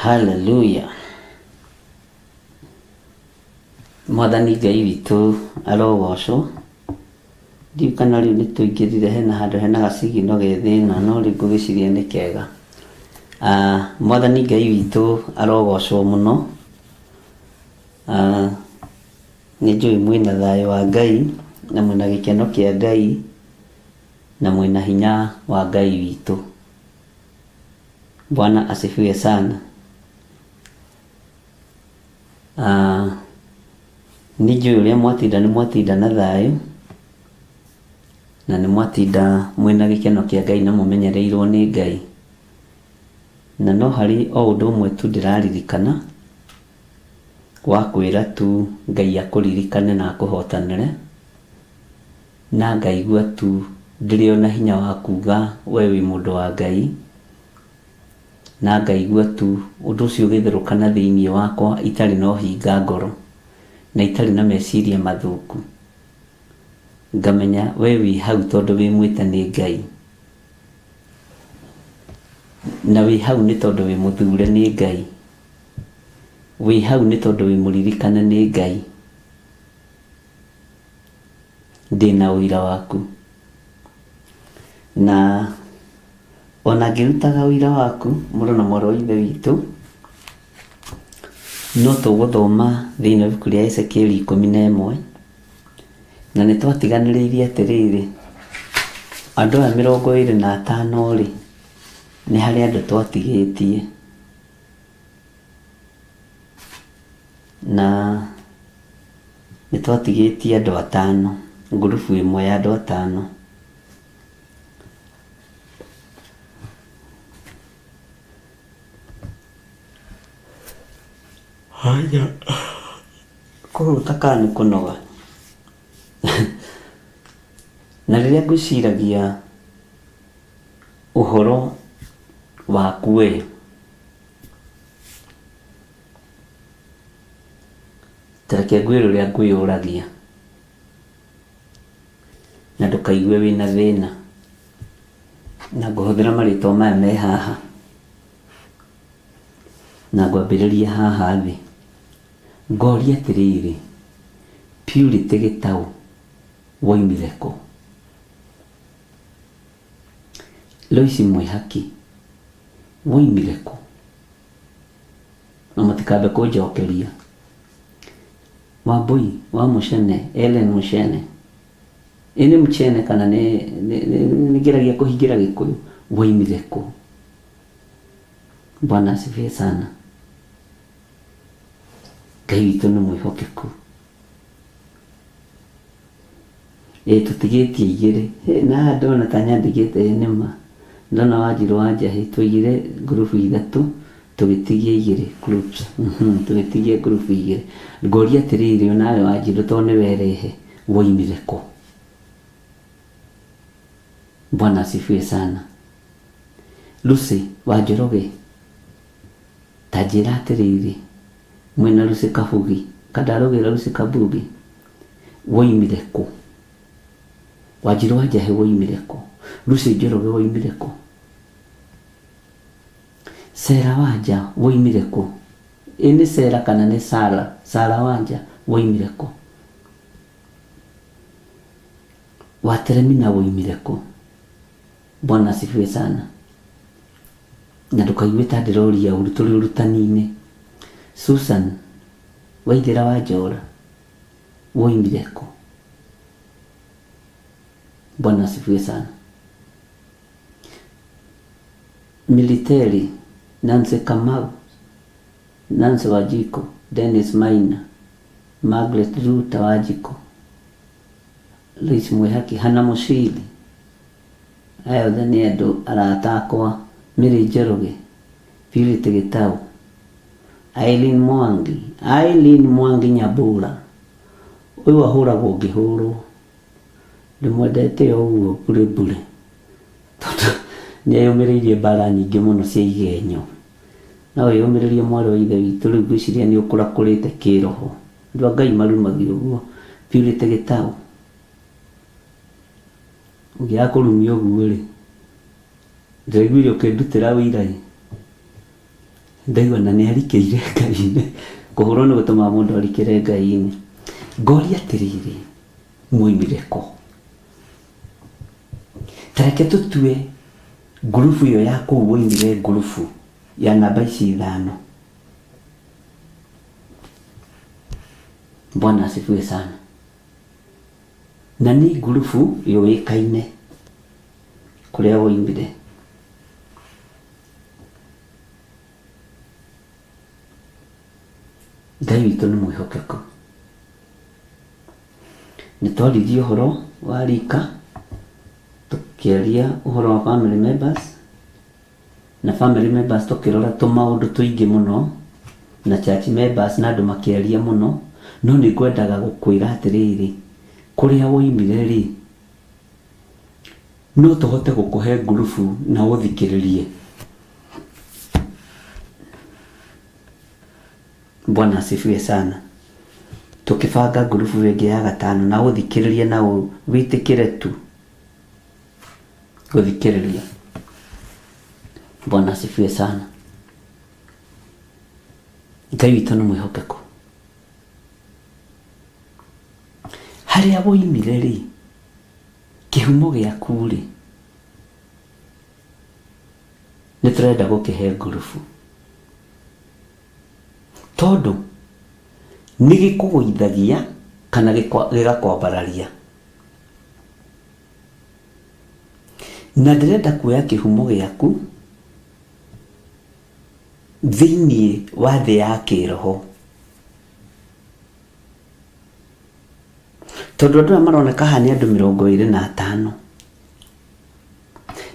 C: Hallelujah. Mwathani Ngai witũ arogocwo. Ndiũ kana rĩu nĩ tũingĩrire hena handũ hena gacigino gethĩna, no rĩu ngũgĩciria nĩ kega. Mwathani Ngai witũ arogocwo mũno. Nĩ njũĩ mwĩna thayũ wa Ngai na mwĩna gĩkeno kĩa Ngai na mwĩna hinya wa Ngai witũ. Bwana asifiwe sana. Nĩ njũĩ ũrĩa mwatinda na thayũ na nĩ mwatinda mwĩna gĩkeno kĩa Ngai na mũmenyereirwo nĩ Ngai, na no harĩ o ũndũ ũmwe tu ndĩraririkana wa kwĩra tu Ngai akũririkane na akũhotanĩre, na ngaigua tu ndĩrĩ ona hinya wa kuga we wĩ mũndũ wa Ngai, na ngaigua tu ũndũ ũcio ũgĩtherũkana thĩinĩ wakwa itarĩ na ũhinga ngoro na itarĩ na meciria mathũku. Ngamenya we wĩ hau tondũ wĩ mwĩte nĩ Ngai, na wĩ hau nĩ tondũ wĩ mũthure nĩ Ngai, wĩ hau nĩ tondũ wĩ mũririkane nĩ Ngai. Ndĩna ũira waku, na ona ngĩrutaga ũira waku mũrũ na mwarĩ wa ithe witũ, no tũgũthoma thĩinĩ wa ibuku rĩa Ezekieli 11, na nĩ twatiganĩrĩirie atĩrĩrĩ, andũ aya 25 rĩ nĩ harĩ andũ twatigĩtie, na nĩ twatigĩtie andũ 5, ngurubu ĩmwe ya andũ 5. Haya, kũhuta kana nĩ kũnoga. Na rĩrĩa ngwĩciragia ũhoro waku we, tareke ngwĩre ũrĩa ngwĩyũragia na ndũkaigue wĩna thĩna, na ngũhũthĩra marĩtwa maya me haha, na ngwambĩrĩria haha thĩ. Ngoria atĩrĩrĩ, Purity Gĩtaũ woimire kũ? Loisi Mwihaki woimire kũ? Na matikambe kũnjokeria. Wambui wa Muchene, Ellen Muchene, ini Muchene kana nĩ geragia kũhingira Gĩkũyũ, woimire kũ? Bwana asifiwe sana. Ngai witũ nĩ mwĩhokeku. Tũtigĩtie igĩrĩ na ndona ta nyandĩkĩte nĩma, ndona Wanjirũ wa Njahĩ tũigire ngurubu ithatũ tũgĩtigia igĩrĩ groups, tũgĩtigia group igĩrĩ. Ngoria atĩrĩrĩ, onawe Wanjirũ to nĩ werehe, woimire kũ? Bwana asifiwe sana. Lucy wa Njoroge, ta njĩra atĩrĩrĩ, mwĩna Lucy Kabugi, kandarũgĩra Lucy Kabugi, woimire kũ? Wanjirũ wa Njahĩ woimire kũ? Lucy Njoroge woimire kũ? Sera Wanja woimire kũ? Ini Sera kana nĩ Sara? Sara Wanja woimire kũ? Wateremina woimire kũ? Bwana asifiwe sana. Na ndũkaigue ta ndĩroria ũru, tũrĩ ũrutani-inĩ. Susan Waithĩra wa Njora woimire kũ? Bwana asifiwe sana. Military Nancy Kamau, Nancy Wajiko, Dennis Maina, Margaret Ruta Wajiko, Loisi Mwihaki, Hannah Mushili. Aya othe nĩ andũ arata akwa. Mary Njoroge, Purity Gĩtaũ, Aileen Mwangi Nyambura. Ũyũ ahũragwo ngĩhũrwo, ndĩmwendete o ũguo bure tondũ nĩeyũmĩrĩirie mbara nyingĩ mũno cia igenyo. No wĩyũmĩrĩrie mwarĩ wa ithe witũ, rĩu ngwĩciria nĩ ũkũrakũrĩte kĩroho. Andũ a Ngai marumagia ũguo. Purity Gĩtaũ, ũngĩaga kũrumia ũguo rĩ, ndĩraiguire ũkĩndutĩra wĩira ĩ, ndaigua na nĩ arikĩire Ngai-inĩ. Kũhũrwo nĩ gũtũmaga mũndũ arikĩre Ngai-inĩ. Ngoria atĩrĩrĩ, mwoimire kũ? Ta reke tũtue ngurubu ĩyo ya kũu woimire ngurubu ya namba ici 5. Bwana asifiwe sana. Na nĩ ngurubu yũĩkaine kũrĩa woimire. Ngai witũ nĩ mwĩhokeku. Nĩtwaririe ũhoro wa rika, tũkĩaria ũhoro wa family members, na family members tũkĩrora tũmaũndũ tũingĩ mũno, na church members na andũ makĩaria mũno. No nĩ ngwendaga gũkwĩra atĩrĩrĩ, kũrĩa woimire rĩ, no tũhote gũkũhe ngurubu na ũthikĩrĩrie. Bwana asifiwe sana. Tukibanga ngurubu ĩngĩ ya 5 na ũthikĩrĩrie na wĩtĩkĩre tu gũthikĩrĩria. Bwana asifiwe sana. Ngai witũ nĩ mwĩhokeku. Harĩa woimire rĩ, kĩhumo gĩaku rĩ, nĩtũrenda gũkĩhe ngurubu, tondũ nĩ gĩkũgũithagia kana gĩgakwambararia. Na ndĩrenda kuoya kĩhumo gĩaku thĩinĩ wa thĩ ya kĩroho, tondũ andũ maroneka haha nĩ andũ 25,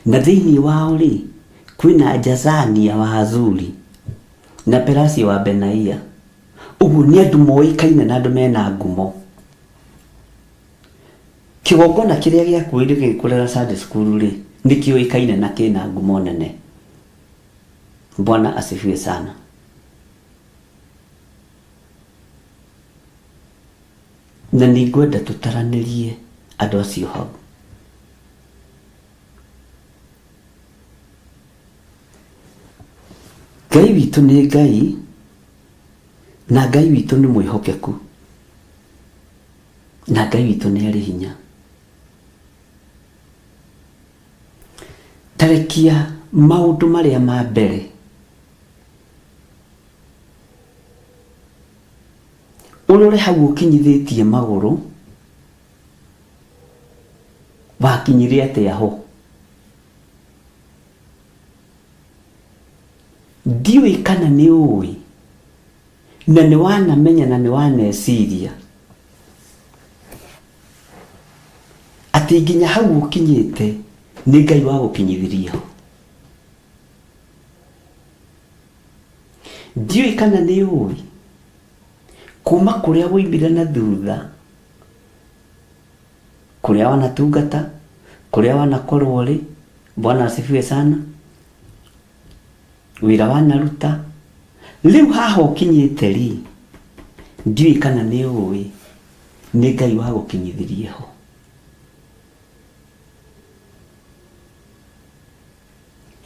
C: na thĩinĩ wao rĩ, kwĩna Jazania wa Hazuri na Perasi wa Benaia. Ũguo nĩ andũ moĩkaine na andũ mena ngumo. Kĩgongona kĩrĩa gĩakuĩrĩ gĩkũrera Sunday school rĩ, nĩ kĩoĩkaine na kĩna ngumo nene. Bwana asifiwe sana. Na nĩ ngwenda tũtaranĩrie andũ acio hau. Ngai witũ nĩ Ngai, na Ngai witũ nĩ mwĩhokeku, na Ngai witũ nĩ arĩ hinya. tarekia maundu maria ma mbere urore hau ukinyithitie maguru wakinyire atia ho ndiwe kana ni uwi na ni wanamenya na ni waneciria ati nginya hau ukinyite ni Ngai wa gukinyithiria ho ndiwe kana ni uwi kuma kuria woimbira na thutha kuria wanatungata kuria wanakorwo ri Bwana asifiwe sana wira wanaruta riu haha ukinyite ri ndiwe kana ni uwi ni Ngai wa gukinyithiria ho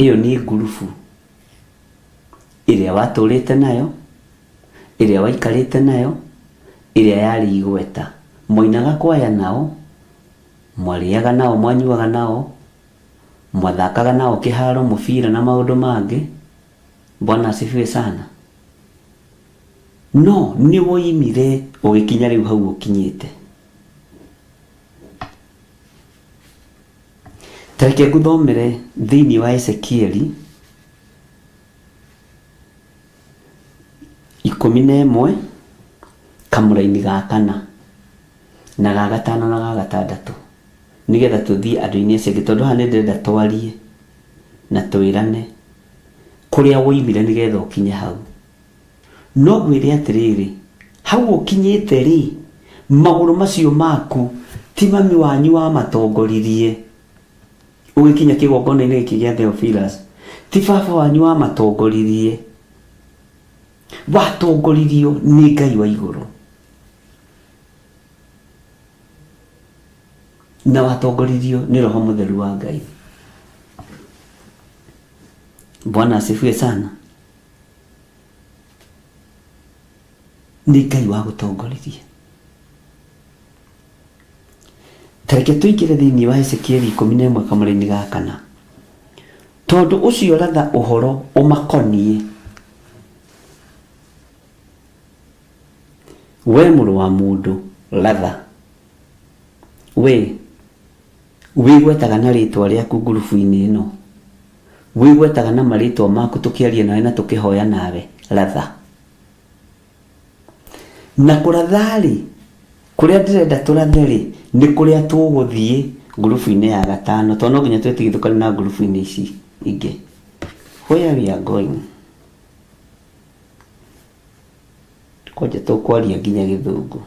C: iyo ni ngurubu iria waturite nayo iria waikarite nayo iria yari igweta moinaga kwaya nao mwariaga nao mwanyuaga nao mwathakaga nao kiharo mubira na maundu mangi Bwana asifiwe sana no ni woimire ugikinya riu hau ukinyite tareke nguthomere thiini wa Ezekieli 11 kamuraini ga 4 na ga 5 na ga 6 nigetha tuthii andu-ini acio tondu ha ndirenda twarie na twirane kuria woimire nigetha ukinye hau no gwire atiriri hau ukinyite ri maguru macio maku ti mami wanyu wa matongoririe ugikinya kigongona-ini giki gia Theophilus ti baba wanyu wa matongoririe watongoririo ni Ngai wa iguru na watongoririo ni Roho Mutheru wa Ngai Bwana asifiwe sana ni Ngai wa gutongoririe tareke tuingire thiini wa Ezekieli 11 kamuraini ga 4 tondu ucio ratha uhoro umakonie we muru wa mundu ratha we wigwetaga na ritwa riaku ngurubu-ini ino wigwetaga na maritwa maku tukiaria nawe na tukihoya nawe ratha na kurathari kuria ndirenda turatheri ni kuria tuguthie ngurubu-ini ya 5 tondu no nginya twetigithukane na ngurubu-ini ici ingi where we are going koje tukwaria nginya githungu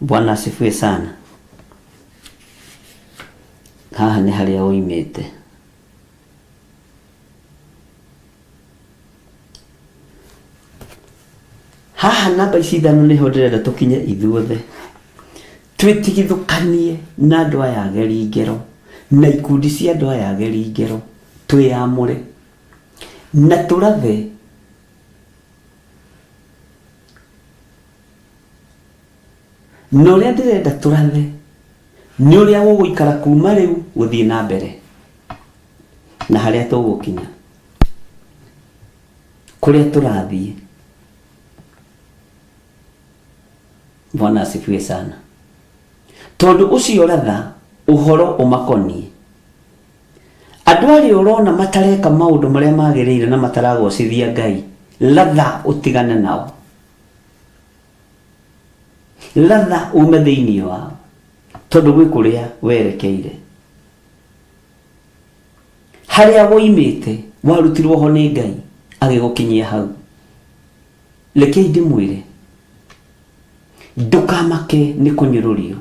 C: Bwana asifiwe sana haha ni haria uimite haha namba ici ithano niho ndirenda tukinye ithuothe twitigithukanie na andu aya ageri ngero na ikundi cia andu aya ageri ngero twiyamure na turathe no ria ndirenda turathe ni uria guguikara kuma riu guthii na mbere na haria tugukinya kuria turathie Bwana asifiwe sana tondu ucio ratha uhoro umakonie andu ari urona matareka maundu maria magirire na mataragocithia Ngai ratha utigane nao ratha ume thiini wao tondu gwi kuria werekeire haria woimite warutirwo ho ni Ngai agigukinyia hau rekei ndimwire ndukamake ni kunyururio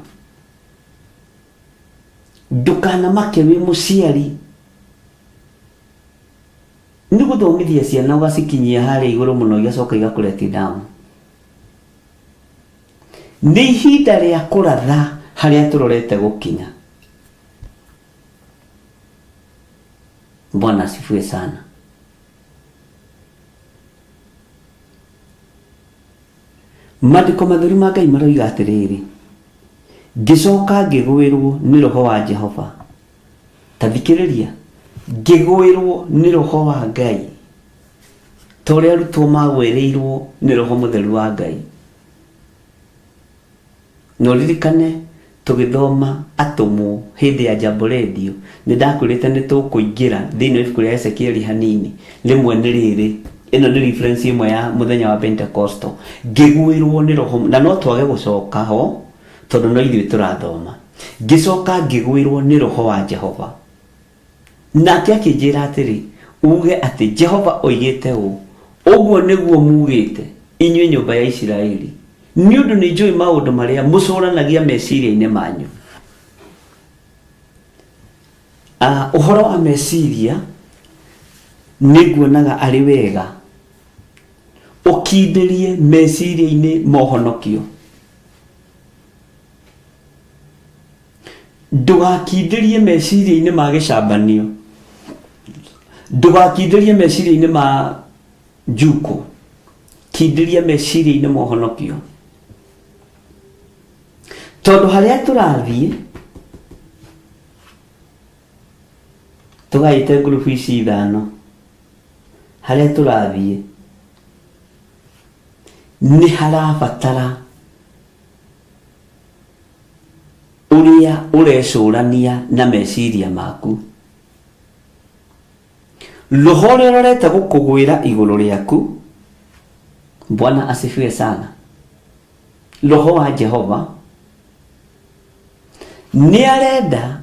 C: ndukanamake wi muciari ni guthomithia ciana ugacikinyia haria iguru muno igacoka igakureti down ni ihinda ria kuratha haria turorete gukinya Bwana asifiwe sana Maandiko matheru ma Ngai maroiga atiriri ngicoka ngigwirwo ni roho wa Jehova. Tathikiriria, ngigwirwo ni roho wa Ngai toria arutwo magwereirwo ni roho mutheru wa Ngai. No ririkane tugithoma atomo hindi ya Jambo Radio ni ndakwirite ni tukuingira thiini ibuku ria Ezekieli hanini rimwe ni riri. Ino ni reference imwe ya muthenya wa Pentecostal. Ngigwirwo ni roho, na no twage gucoka ho tondu no ithuĩ turathoma. Ngicoka ngigwirwo ni roho wa Jehova. Nake akinjira atiri, uge ati Jehova oigite uguo niguo mugite inyuĩ nyũmba ya Isiraeli, ni undu ni njui maundu maria mucuranagia meciria-inĩ manyu. Uhoro wa meciria niguonaga ari wega ukindĩrie meciria-inĩ mohonokio. Ndugakindĩrie meciria-inĩ ma gĩcambanio, ndugakindĩrie meciria-inĩ ma njuko, kindĩria meciria-inĩ mohonokio. Tondu haria tũrathiĩ tugaite ngurubu ici ithano, haria tũrathiĩ ni harabatara uria urecurania na meciria maku. Roho rorete gukugwira iguru riaku. Bwana asifiwe sana. Roho wa Jehova ni arenda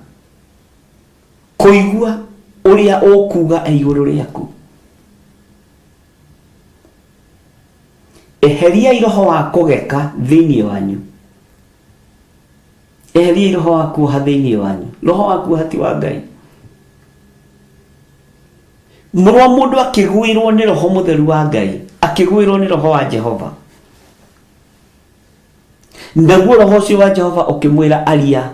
C: kuigua uria ukuga iguru riaku. Eheria roho wa kugeka thiini wanyu. Eheria roho wa kuoha thiini wanyu. Roho wa kuoha ti wa Ngai. Murwa mundu akigwirwo ni roho mutheru wa Ngai, akigwirwo ni roho wa Jehova, naguo roho ucio wa Jehova ukimwira aria,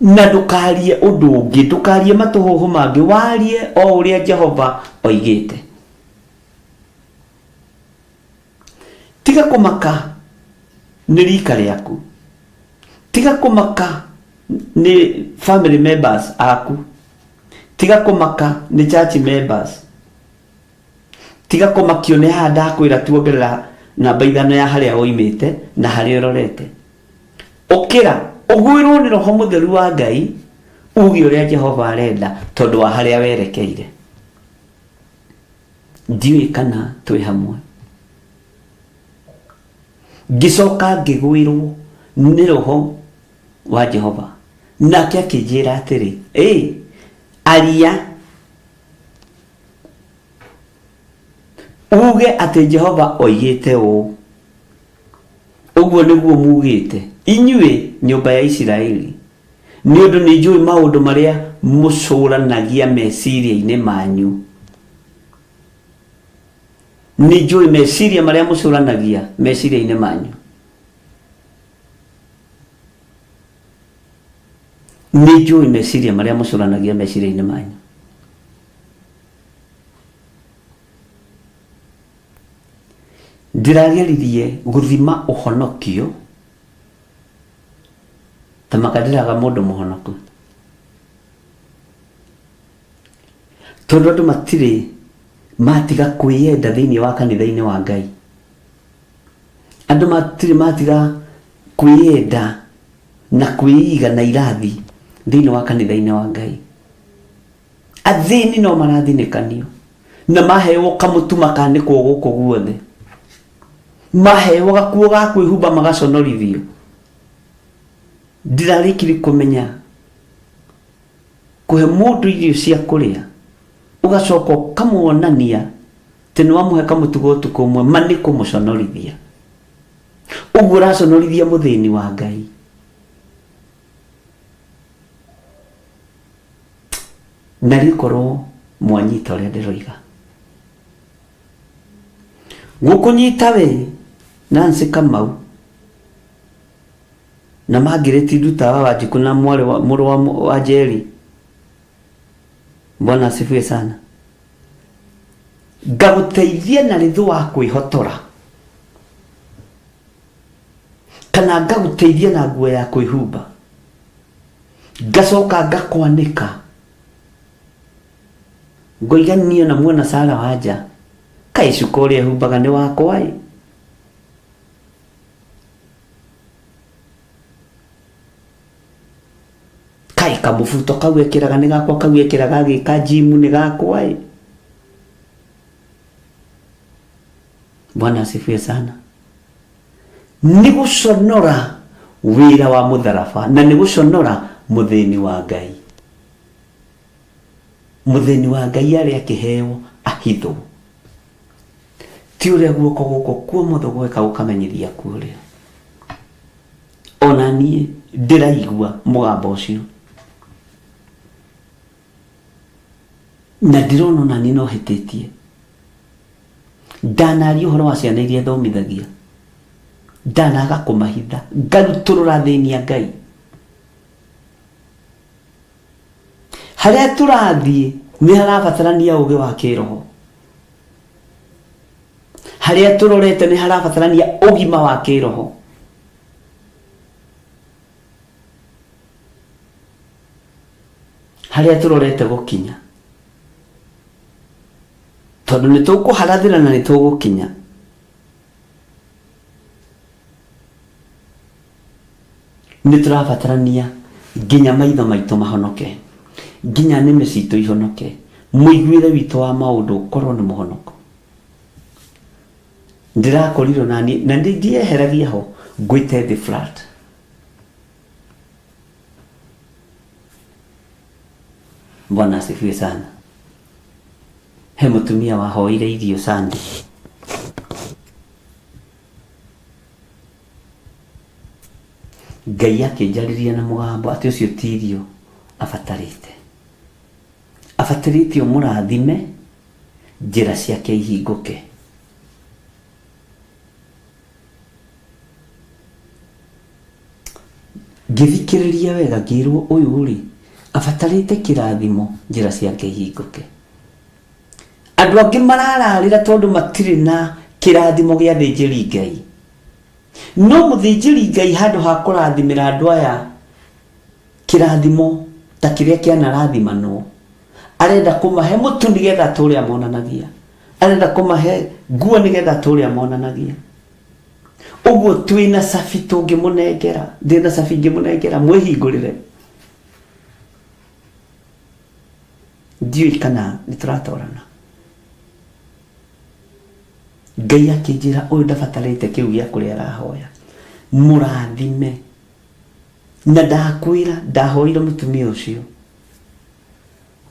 C: na ndukarie undu ungi, ndukarie matuhuhu mangi, warie o uria Jehova oigite. Tiga kumaka ni rika riaku, tiga kumaka ni family members aku, tiga kumaka ni church members, tiga kumakio ni handa kwira tuongerera namba ithano ya haria oimite na haria urorete. Ukira ugwirwo ni roho mutheru wa Ngai, ugi uria Jehova arenda tondu wa haria werekeire. Ndiwe kana twi hamwe. Ngicoka ngigwirwo ni roho wa Jehova, nake akinjira atiri, aria uge ati Jehova oigite uguo niguo mugite inyuĩ nyũmba ya Isiraeli, ni undu ni njui maundu maria mucuranagia meciria-inĩ manyu. Ni njui meciria maria mucuranagia meciria-inĩ manyu. Ni njui meciria maria mucuranagia meciria-inĩ manyu. Ndirageririe guthima uhonokio tamakadiraga mundu muhonoku, tondu andu matire matiga kwiyenda thiini wa kanitha-ini wa Ngai. Andu matire matiga kwiyenda na kwiiga na irathi thiini wa kanitha-ini wa Ngai. Athini no marathinikanio na maheo kamutuma kanikwo guku guothe, maheo gakuo ga kwihumba magaconorithio. Ndirarikiri kumenya kuhe mundu irio cia kuria ugacoka kamuonania tene wamuhe kamutugo tukumwe mani kumuconorithia. Uguo uraconorithia muthini wa Ngai. Narikorwo mwanyita uria ndiroiga gukunyita we Nancy Kamau na Margaret Nduta wa Wanjiku na muru wa Jerry. Bwana asifiwe sana. Ngaguteithia na rithu wa kwihotora kana ngaguteithia na nguo ya kwĩhumba, ngacoka ngakwanĩka, ngoiganio na muona Sara wanja, kaĩ cuka ũrĩa humbaga nĩ wakwa ĩ. Kaĩ kamũbuto kau ekĩraga nĩ gakwa, kau ekĩraga agĩka jimu nĩ gakwa ĩ. Bwana asifiwe sana. Nĩ gũconora wĩra wa mũtharaba na nĩ gũconora mũthĩni wa Ngai. Mũthĩni wa Ngai arĩa akĩheo ahithwo, ti ũrĩa guoko gũkũ kwa ũmotho gweka gũkamenyithia kũrĩa. Ona niĩ ndĩraigua mũgambo ũcio na ndĩrona ona niĩ no hĩtĩtie. Ndanaria ũhoro wa ciana iria thomithagia, ndanaga kũmahitha, ngarutũrũra thĩini ya Ngai. Harĩa tũrathiĩ nĩ harabatarania ũũgĩ wa kĩroho, harĩa tũrorete nĩ harabatarania ũgima wa kĩroho. Harĩa tũrorete gũkinya, tondũ nĩ tũkũharathĩra na nĩ tũgũkinya. Nĩ tũrabatarania nginya maitho maitũ mahonoke, nginya nĩmĩ citũ ihonoke, mũiguĩre witũ wa maũndũ ũkorwo nĩ mũhonoko. Ndĩrakorirwo na ndieheragia ho ngwĩte thĩ flat. Bwana asifiwe sana. He mũtumia wahoire irio Sunday, Ngai akĩnjarĩria na mũgambo atĩ ũcio ti irio abatarĩte, abatarĩte ũmũrathime njĩra ciake ihingũke. Ngĩthikĩrĩria wega ngĩrwo ũyũ rĩ abatarĩte kĩrathimo njĩra ciake ihingũke. Andũ angĩ marararĩra tondũ matirĩ na kĩrathimo gĩa thĩnjĩri Ngai. No mũthĩnjĩri Ngai handũ ha kũrathimĩra andũ aya kĩrathimo ta kĩrĩa kĩanarathimanwo, arenda kũmahe mũtu nĩgetha tũrĩa monanagia, arenda kũmahe nguo nĩgetha tũrĩa monanagia. Ũguo twĩna cabi tũngĩmũnengera, ndĩna cabi ngĩmũnengera, mwĩhingũrĩre. Ndiũĩ kana nĩ tũratwarana. Ngai akĩnjĩra ũyũ ndabatarĩte kĩu gĩa kũrĩa arahoya, mũrathime. Na ndakwĩra ndahoire mũtumia ũcio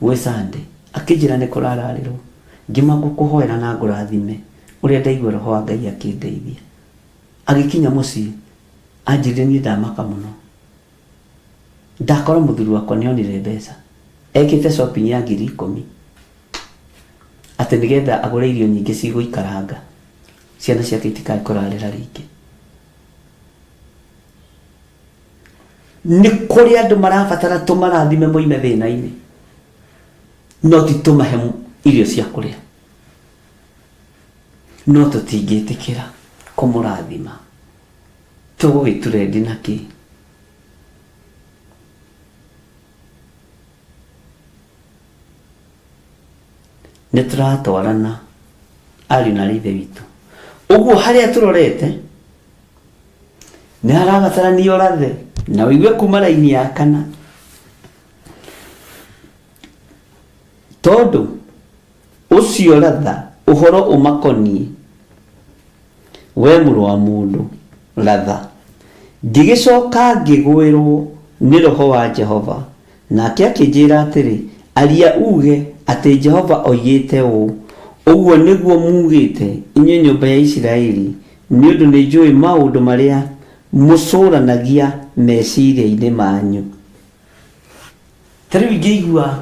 C: gwĩ Sunday, akĩnjĩra nĩ kũrararĩrwo, ngĩma ngũkũhoera na ngũrathime ũrĩa ndaigua roho wa Ngai akĩndeithia. Agĩkinya mũciĩ anjĩrire niĩ ndamaka mũno, ndakora mũthuri wakwa nĩonire mbeca, ekĩte shopping ya 10,000 atĩ nĩgetha agũre irio nyingĩ cigũikaranga ciana ciake itikae kũrarĩra rĩngĩ. Nĩ kũrĩ andũ marabatara tũmarathime moime thĩna-inĩ, no ti tũmahe irio cia kũrĩa. No tũtingĩtĩkĩra kũmũrathima, tũgũgĩturendi nakĩ? Nĩ tũratwarana ariũ na ithe witũ. Ũguo harĩa tũrorete nĩ harabatarania ũrathe na ũigue kuma raini ya 4, tondũ ũcio ratha ũhoro ũmakoniĩ. We mũrũ wa mũndũ ratha. Ngĩgĩcoka ngĩgwĩrwo nĩ roho wa Jehova, nake akĩnjĩra atĩrĩ, aria uge atĩ Jehova oigĩte ũũ, ũguo nĩguo mugĩte inyuĩ nyũmba ya Isiraeli, nĩ ũndũ nĩ njũĩ maũndũ marĩa mũcũranagia meciria-inĩ manyu. Ta rĩu ingĩigua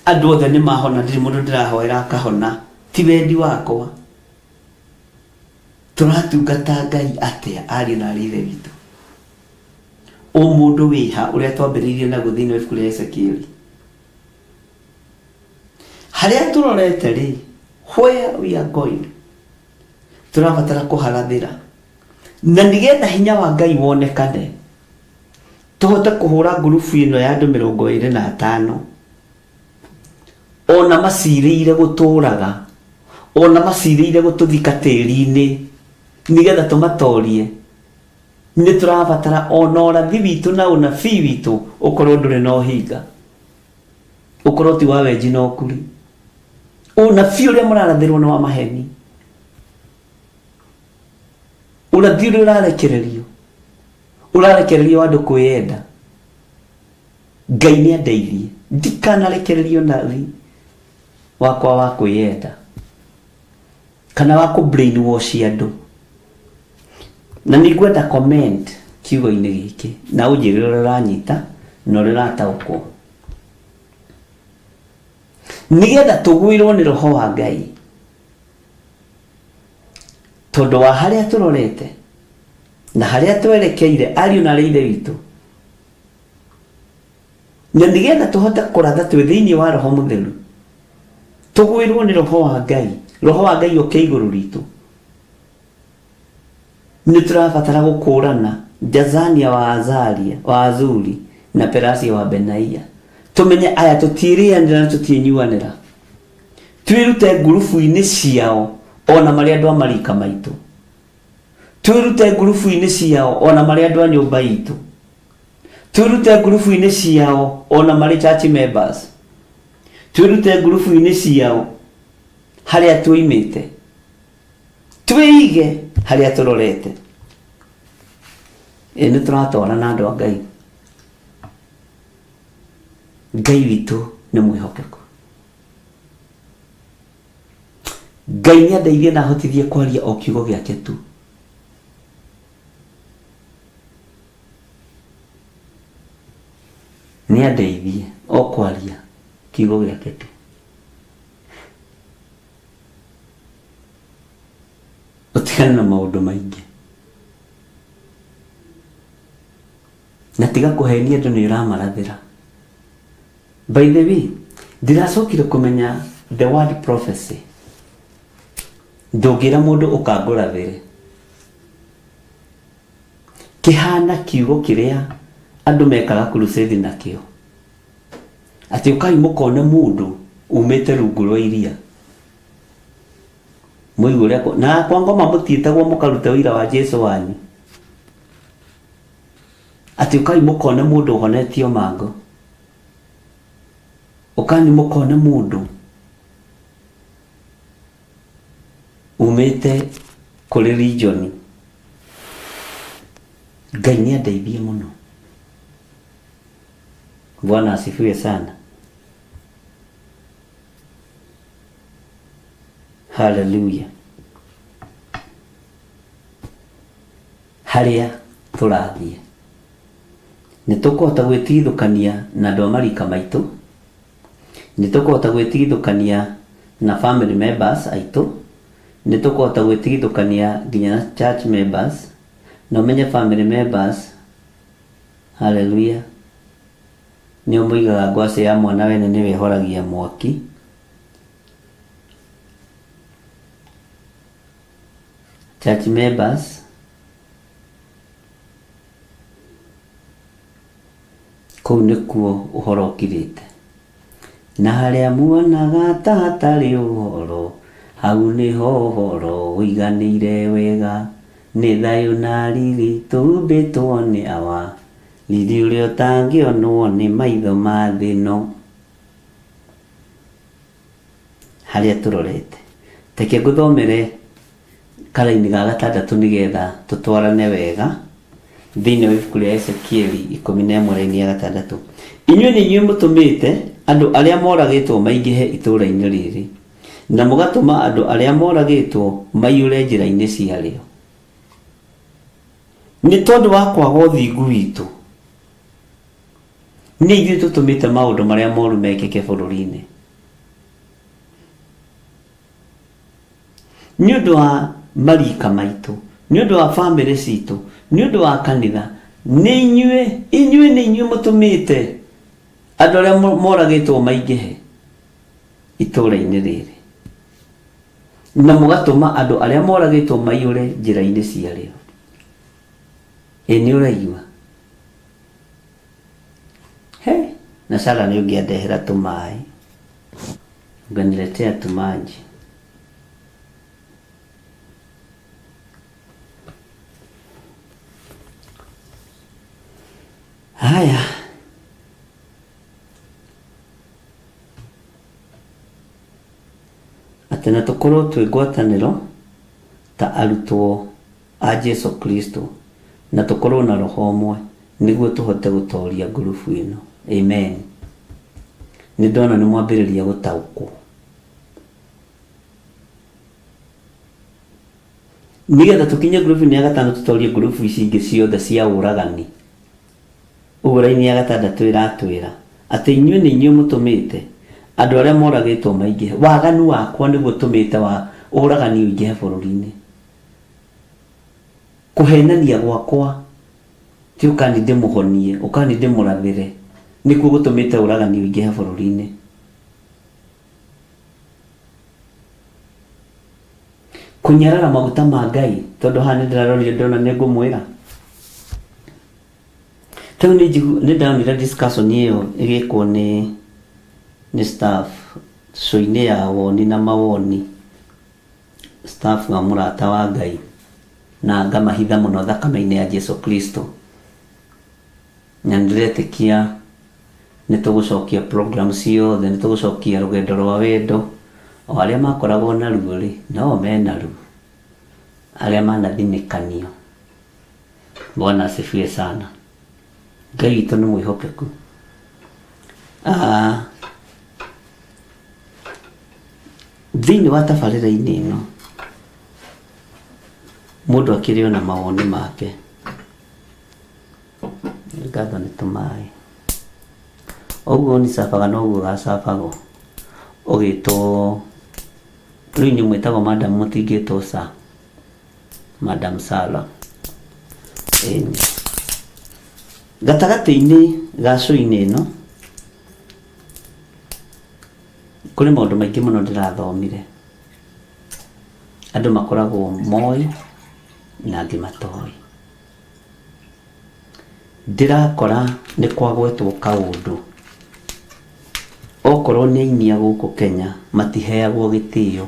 C: andũ othe nĩ mahona, ndirĩ mũndũ ndĩrahoera akahona, ti wendi wakwa. Tũratungata Ngai atĩa ariũ na ithe witũ? O mũndũ wĩha ũrĩa twambĩrĩirie naguo thĩinĩ wa ibuku rĩa Ezekieli. Harĩa tũrorete rĩ, where we are going, tũrabatara kũharathĩra na nigetha hinya wa Ngai wonekane tuhote kuhura ngurubu ino ya andu 25 ona macirĩire gũtũraga ona macirĩire gũtũthika tĩri-inĩ nigetha tũmatorie nĩ tũrabatara ona ũrathi witũ na ũnabii witũ ũkorwo ndũrĩ na ũhinga, ũkorwo ti wa wenji na ũkuri. Ũnabii ũrĩa mũrarathĩrwo nĩ wa maheni, ũrathi ũrĩa ũrarekererio andũ kwĩyenda. Ngai nĩ andeithie ndikanarekererio nathi wakwa wa kwĩyenda kana wa brainwash andũ. Na nĩngwenda comment kiugo-inĩ gĩkĩ na ũnjĩrĩre ũrĩa ũranyita na ũrĩa ũrataũkwo, nigetha tũgwĩrwo nĩ roho wa Ngai tondũ wa harĩa tũrorete na harĩa twerekeire ariũ na arĩa ithe witũ, na nigetha tũhote kũratha twĩ thĩinĩ wa Roho Mũtheru, tũgwĩrwo nĩ roho wa Ngai, roho wa Ngai ũke igũrũ ritũ. Nĩ tũrabatara gũkũrana Jazania wa Azuri na Perasia wa Benaia, tumenye aya tũtiĩrĩanĩra na tũtiĩnyuanĩra, twĩrute ngurubu-inĩ ciao ona marĩ andũ a marika maitũ, twĩrute ngurubu-inĩ ciao ona marĩ andũ a nyũmba itũ, twĩrute ngurubu-inĩ ciao ona marĩ church members, twĩrute ngurubu-inĩ ciao harĩa tuoimĩte, twĩige harĩa tũrorete. Nĩ tũratwara na andũ a Ngai. Ngai witũ nĩ mwĩhokeku. Ngai nĩ andeithie na ahotithie kwaria o kiugo gĩake tu. Nĩ andeithie o kwaria kiugo gĩake tu. Ũtigane na maũndũ maingĩ na tiga kũhenia andũ nĩ ũramarathĩra. By the way, ndiracokire kũmenya the word prophecy. Ndũngĩra mũndũ ũkangũrathĩre, kĩhana kiugo kĩrĩa andũ mekaga crusade nakĩo, atĩ ũkai mũkone mũndũ umĩte rungu rwa iria mũigũre na kwa ngoma mũtiĩtagwo mũkaruta wĩra wa Jesu wanyu, atĩ ũkai mũkone mũndũ ũhonetio mango, ũkani mũkone mũndũ umĩte kũrĩ region. Ngai nĩ andeithie mũno. Bwana asifiwe sana. Hallelujah. Harĩa tũrathiĩ nĩ tũkũhota gwĩtigithũkania na andũ a marika maitũ, nĩ tũkũhota gwĩtigithũkania na family members aitũ, nĩ tũkũhota gwĩtigithũkania nginya na church members, na ũmenye family members. Hallelujah. Nĩ ũmũigaga ngwacĩ ya mwana wene nĩwe ĩhoragia mwaki. Church members kũu nĩkuo ũhoro ũkirĩte, na harĩa muonaga ta hatarĩ ũhoro, hau nĩho ũhoro ũiganĩire wega, nĩ thayũ na riri tũmbĩtwo nĩ awa, riri ũrĩa ũtangĩonwo nĩ maitho ma thĩ ĩno. Harĩa tũrorete, reke ngũthomere kara-inĩ ga 6 nĩgetha tũtwarane wega thĩinĩ wa ibuku rĩa Ezekieli 11:6. Inyuĩ nĩ inyuĩ mũtũmĩte andũ arĩa moragĩtwo maingĩhe itũũra-inĩ rĩrĩ, na mũgatũma andũ arĩa moragĩtwo maiyũre njĩra-inĩ ciarĩo. Nĩ tondũ wa kwaga ũthingu witũ nĩ ithuĩ tũtũmĩte maũndũ marĩa moru mekĩke bũrũri-inĩ. Nĩ ũndũ wa marika maitũ, nĩ ũndũ wa family citũ, nĩ ũndũ wa kanitha, nĩ inyuĩ nĩ inyuĩ mũtũmĩte andũ arĩa moragĩtwo maingĩhe itũũra-inĩ rĩrĩ, na mũgatũma andũ arĩa moragĩtwo maiyũre njĩra-inĩ ciarĩo. Ni uraigua he na Sara ni ungiendehera tumai unganiletea tumaji. Haya, atena tukorwo twi ngwatanĩro ta arutwo a Jesu Kristo na tukorwo na roho ũmwe niguo tuhote gutoria ngurubu ĩno. Amen. Ni ndona ni mwambĩrĩria gũtaũkwo. Nigetha tukinye ngurubu-inĩ ya gatano tutorie ngurubu ici ingĩ ciothe cia ũragani. Ũgũra-inĩ ya gatandatũ ĩratwĩra atĩ inyuĩ nĩ inyuĩ mũtũmĩte andũ arĩa moragĩtwo maingĩhe. Waganu wakwa nĩguo tũmĩte wa ũragani ũingĩhe bũrũri-inĩ. Kũhenania gwakwa ti ũkani ndĩmũhonie ũkani ndĩmũrathĩre nĩkuo gũtũmĩte ũragani ũingĩhe bũrũri-inĩ. Kũnyarara maguta ma Ngai tondũ haha nĩ ndĩrarorire ndona nĩ ngũmwĩra. Tau nĩ ndaonire discussion ĩyo ĩgĩkwo nĩ staff show-inĩ ya woni na mawoni, staff wa mũrata wa Ngai na ngamahitha mũno thakame-inĩ ya Jesu Kristo. Na ndĩretĩkia nĩ tũgũcokia program ciothe, nĩ tũgũcokia rũgendo rwa wendo. O arĩa makoragwo na ruo rĩ no mena ruo, arĩa manathinĩkanio. Bwana asifiwe sana. Ngai witũ nĩ mwĩhokeku. Thĩinĩ wa tabarĩra-inĩ ĩno mũndũ akĩrĩ na mawoni make. Ngatho nĩ tũmaĩ ũguo nĩ cabaga noguo gacabagwo ũgĩtwo rĩu nĩ mwĩtagwo madam mũtingĩtwo sa Madam Sala. Gatagatĩ-inĩ ga show-inĩ ĩno kũrĩ maũndũ maingĩ mũno ndĩrathomire. Andũ makoragwo moĩ na angĩ matoĩ. Ndĩrakora nĩ kwagwetwo kaũndũ okorwo nĩ aini a gũkũ Kenya matiheagwo gĩtĩo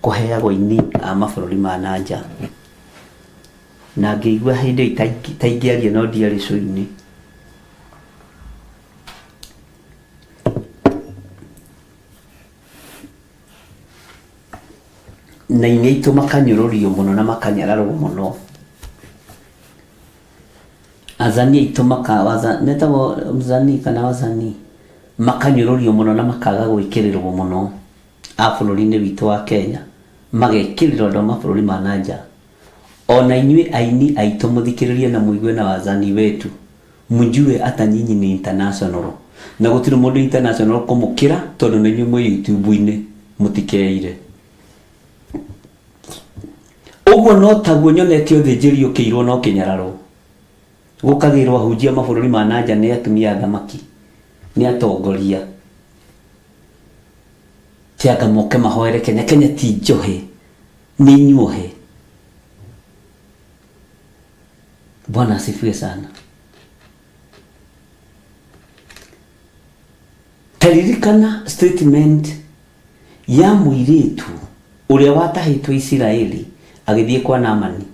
C: kũheagwo aini a mabũrũri ma nanja. Na ngĩigua hĩndĩ itaingĩaria no ndiarĩ show-inĩ. Na aini aitũ makanyũrũrio mũno na makanyararwo mũno. Azani aitũ netagwo mzani kana wazani makanyũrũrio mũno na makaga gwĩkĩrĩrwo mũno a bũrũri-inĩ witũ wa Kenya, magekĩrĩrwo andũ a mabũrũri ma nanja. Ona inyuĩ aini aitũ mũthikĩrĩrie na mũigue na wazani wetu mjue hata nyinyi ni international na gũtirĩ mũndũ international kũmũkĩra tondũ nĩ inyuĩ mwĩ YouTube-inĩ mũtikeire. Ũguo no taguo nyonete ũthĩnjĩri ũkĩirwo no kĩnyararo gũkagĩrwo ahunjia mabũrũri ma nanja nĩ atumia thamaki nĩ atongoria tianga moke mahoere Kenya. Kenya ti njohe nĩ inyuohe. Bwana asifiwe sana. Taririkana statement ya mũirĩtu ũrĩa watahĩtwo Isiraeli agĩthiĩ kwa Naamani.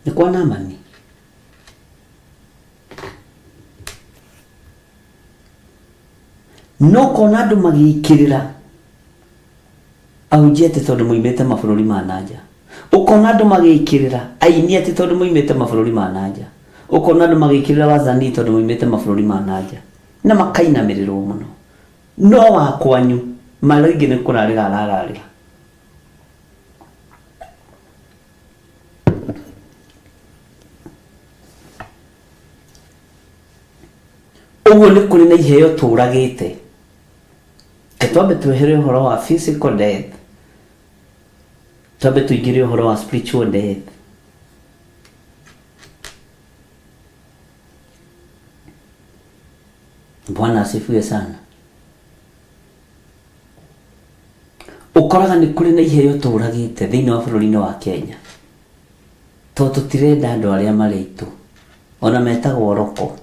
C: Nĩ kwa Naamani. No kona andũ magĩikĩrĩra ahunjia atĩ tondũ moimĩte mabũrũri ma nanja. Ũkona andũ magĩikĩrĩra aini atĩ tondũ moimĩte mabũrũri ma nanja. Ũkona andũ magĩikĩrĩra wazani tondũ moimĩte mabũrũri ma nanja. Na makainamĩrĩrwo mũno. No wakwanyu maringĩ nĩ kũrarĩra arararĩra. Ũguo nĩ kũrĩ na iheo tũragĩte. Twambe twehere ũhoro wa physical death. Twambe tuingĩre ũhoro wa spiritual death. Bwana asifiwe sana. ukoraga ni kuri na iheo turagite thiini wa bururi-ini wa Kenya to tutirenda andu aria maritu ona metagwo roko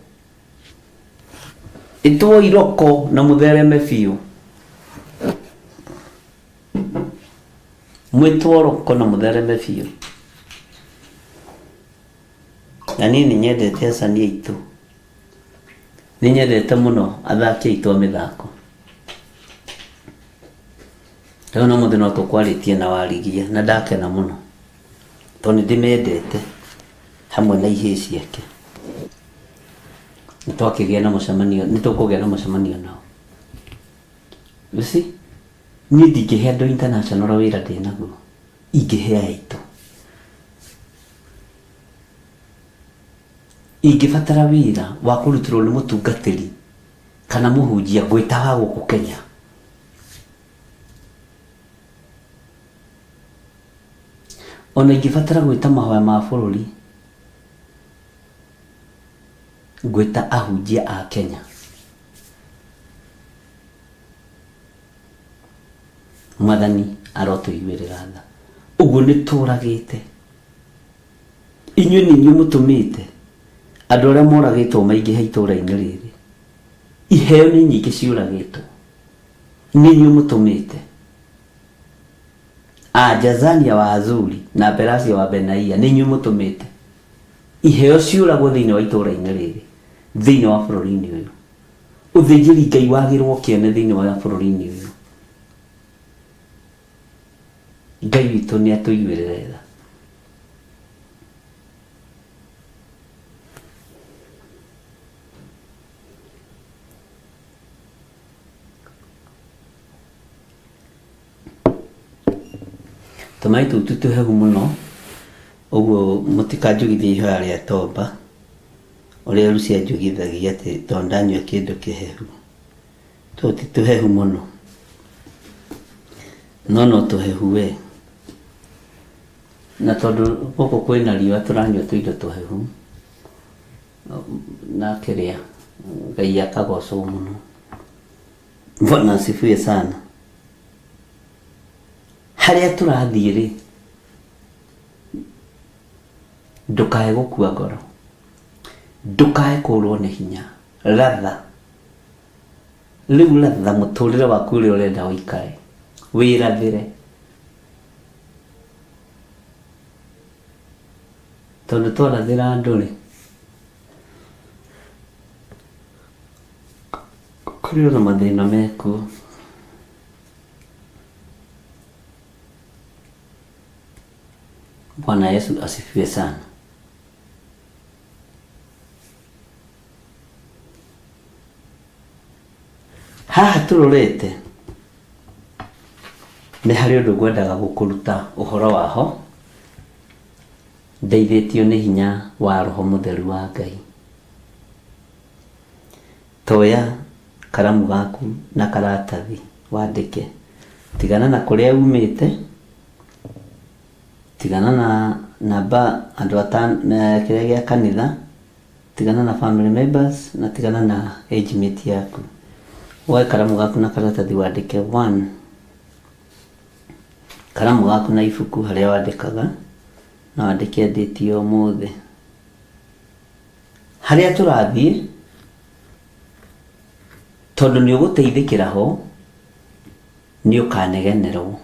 C: itwo iroko na muthereme biu mwitwo roko na muthereme biu na nini nyendete acani aitu ni nyendete muno athaki aitu a mithako rĩu no mũthĩ no tũkwaritie na warigia na ndakena mũno tondũ ndĩmendete hamwe na ihĩ ciake nĩtwakĩgĩa na mũcemanio nĩtũkũgĩa na mũcemanio nao niĩ ndingĩhe andũ international wĩra ndĩ naguo ingĩhe aitũ ingĩbatara wĩra wa kũrutĩrwo nĩ mũtungatĩri kana mũhunjia ngwĩta wa gũkũ Kenya ona ingĩbatara gwĩta mahoya ma bũrũri ngwĩta ahunjia a Kenya mwathani arotũiguĩrĩra tha ũguo nĩtũragĩte inyuĩ nĩ inyuĩ mũtũmĩte andũ arĩa moragĩtwo maingĩhe itũũra-inĩ rĩrĩ iheo nĩ nyingĩ ciũragĩtwo nĩ inyuĩ mũtũmĩte Jazania wa Azuri na Perasia wa Benaia ni inyuĩ mũtũmĩte iheo ciũragwo thĩinĩ wa itũũra-inĩ rĩrĩ thĩinĩ wa bũrũri-inĩ ũyũ ũthĩnjĩri Ngai wagĩrwo kĩene thĩinĩ wa bũrũri-inĩ ũyũ Ngai witũ nĩ atũiguĩrĩre tha tumai tutu tuhehu muno uguo mutikanjugithie ihoya ria tomba uria Rucia njugithagia ati to ndanyua kindu kihehu to ti tuhehu muno no tuhehu we na tondu guku kwina riũa turanyua tuindo tuhehu na kiria Ngai akagocwo muno. Bwana asifiwe sana. Haria turathiĩ rĩ ndukae gũkua ngoro, ndukae kũrwo nĩ hinya, ratha rĩu ratha mũtũrĩre waku ũrĩa ũrenda ũikare wĩrathĩre, tondũ twarathĩra andũ rĩ kũrĩ na mathĩna mekuo. Bwana Yesu asifiwe sana. Haha turorete nĩ harĩ ũndũ ngwendaga gũkũruta ũhoro waho, ndeithĩtio nĩ hinya wa Roho Mũtheru wa Ngai. Toya karamu gaku na karatathi wandĩke, tigana na kũrĩa umĩte, tigana na namba andũ atano kĩrĩa gĩa kanitha, tigana na family members na tigana na age mate yaku. Woe karamu gaku na karatathi wandĩke 1, karamu gaku na ibuku harĩa wandĩkaga na wandĩke date ya ũmũthĩ. Harĩa tũrathiĩ tondũ nĩ ũgũteithĩkĩra ho, nĩ ũkanegenerwo,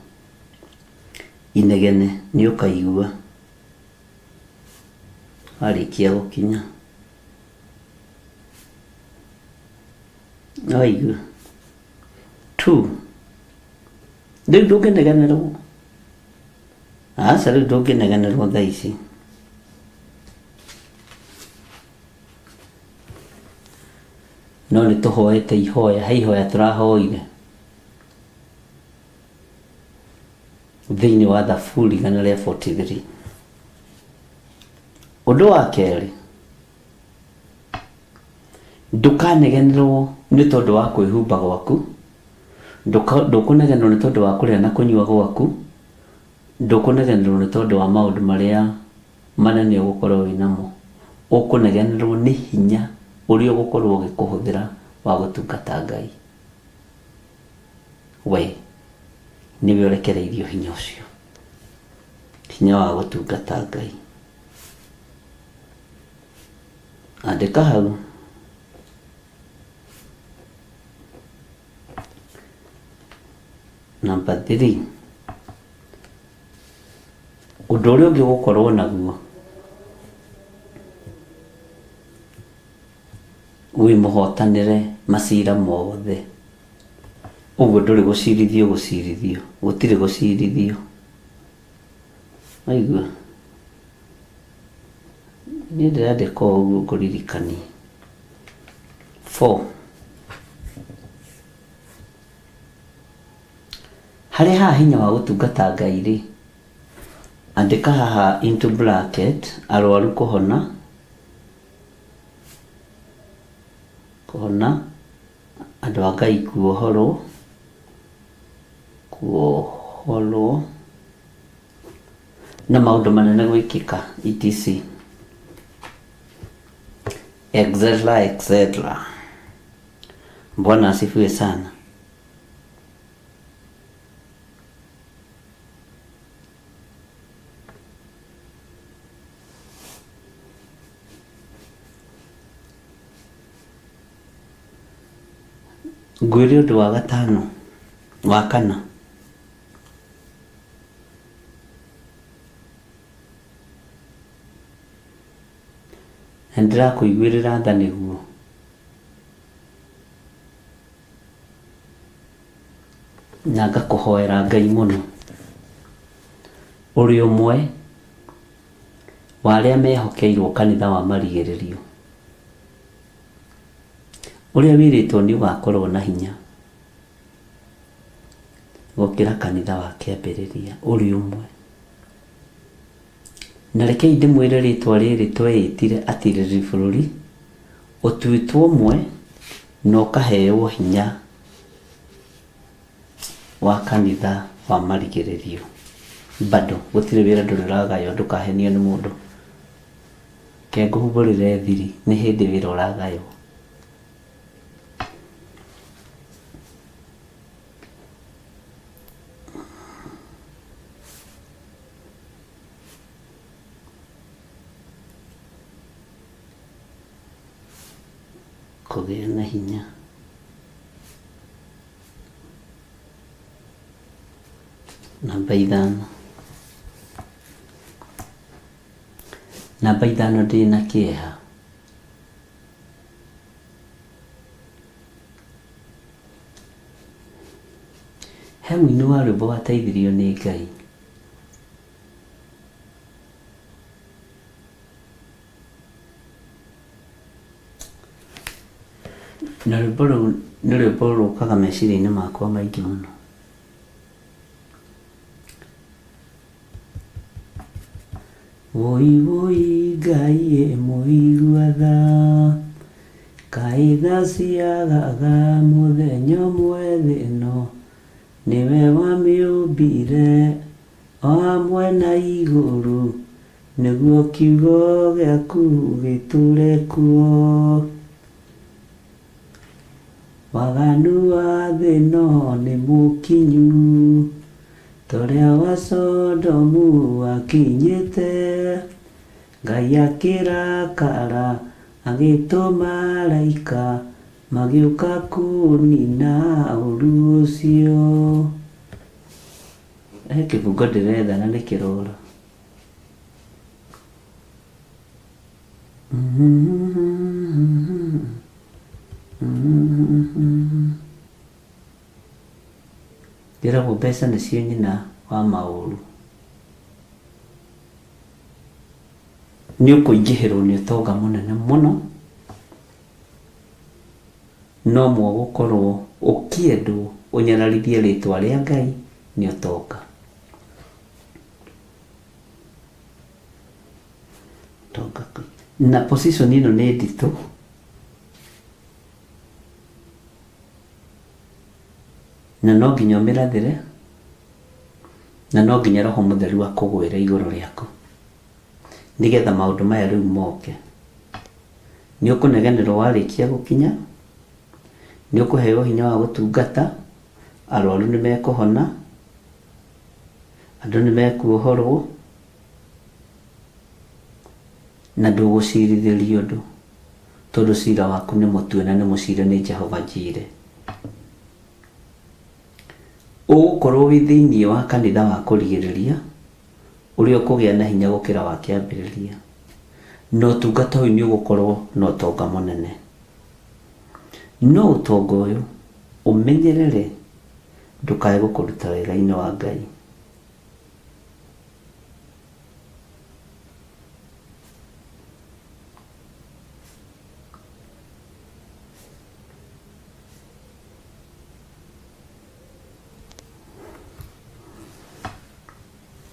C: inegene nĩ ũkaigua warĩkia gũkinya. Waigua 2, rĩu ndũngĩnegenerwo, aca rĩu ndũngĩnegenerwo thaa ici. No nĩ tũhoete ihoya, he ihoya tũrahoire thĩinĩ wa Thaburi 143. Ũndũ wa kerĩ, ndũkanegenerwo nĩ tondũ wa kwĩhumba gwaku, ndũkũnegenerwo nĩ tondũ wa kũrĩa na kũnyua gwaku, ndũkũnegenerwo nĩ tondũ wa maũndũ marĩa manene ũgũkorwo wĩnamo. Ũkũnegenerwo nĩ hinya ũrĩa ũgũkorwo ũgĩkũhũthĩra wa gũtungata Ngai. We niwe ũrekereirio hinya ũcio, hinya wa gũtungata Ngai. Andĩka hau number 3, ũndũ ũrĩa ũngĩ gũkorwo naguo wĩ mũhotanĩre macira mothe, ũguo ndũrĩ gũcirithio, gũtirĩ gũcirithio. Waigua niĩ ndĩrandĩka ũguo ngũririkanie. 4, harĩ haha hinya wa gũtungata Ngai rĩ, andĩka haha into bracket arwaru kũhona, andũ a Ngai kuohorwo na maũndũ manene gwĩkĩka etc. etc. Bwana asifiwe sana. Ngwĩre ũndũ wa gatano, wa kana, ndĩrakũiguĩrĩra tha nĩguo na ngakũhoera Ngai mũno, ũrĩ ũmwe wa arĩa mehokeirwo kanitha wa marigĩrĩrio, ũrĩa wĩrĩtwo nĩ ũgakorwo na hinya gũkĩra kanitha wa kĩambĩrĩria, ũrĩ ũmwe. Na rekei ndĩmwĩre rĩtwa rĩrĩ tweyĩtire atirĩrĩ bũrũri, ũtuĩtwo ũmwe na ũkaheo hinya wa kanitha wa marigĩrĩrio. Bado gũtirĩ wĩra ndũrĩ ũragaywo, ndũkahenio nĩ mũndũ. Ke ngũhumbũrĩre thiri, nĩ hĩndĩ wĩra ũragaywo. Kũgĩa na hinya. Namba 5. Namba 5 ndĩna kĩeha. He mũini wa rwĩmbo wateithirio nĩ Ngai. Na rwĩmbo rũu nĩ rwĩmbo rũkaga meciria-inĩ makwa maingĩ mũno. Woi woi Ngai mũigua tha, kaĩ tha ciagaga mũthenya ũmwe thĩ ĩno, nĩwe wamĩũmbire o hamwe na igũrũ, nĩguo kiugo gĩaku gĩtũre kuo. Waganu wa thĩ ĩno nĩ mũkinyu, torĩa wa Sodomu wakinyĩte, Ngai akĩrakara agĩtũma araika magĩũka kũnina ũru ũcio. He kĩbungo ndĩretha na nĩ kĩrora. Ndĩragwo mbeca nĩcio nyina wa maũru. Nĩ ũkũingĩhĩrwo nĩ ũtonga mũnene mũno, no mwo gũkorwo ũkĩendwo ũnyararithie rĩtwa rĩa Ngai nĩ ũtonga. Na position ĩno nĩ nditũ. Na no nginya ũmĩrathĩre, na no nginya Roho Mũtheru akũgwĩre igũrũ rĩaku, nĩgetha maũndũ maya rĩu moke. Nĩ ũkũnegenerwo warĩkia gũkinya, nĩ ũkũheo hinya wa gũtungata, arwaru nĩ mekũhona, Andũ nĩ mekuohorwo na ndũgũcirithĩrio ũndũ, tondũ cira waku nĩ mũtue na nĩ mũcire nĩ Jehova Jireh. Ũgũkorwo wĩ thĩinĩ wa kanitha wa kũrigĩrĩria ũrĩa ũkũgĩa na hinya gũkĩra wa kĩambĩrĩria, no ũtungata ũyũ nĩ ũgũkorwo na ũtonga mũnene. No ũtonga ũyũ ũmenyerere ndũkae gũkũruta wĩra-inĩ wa Ngai.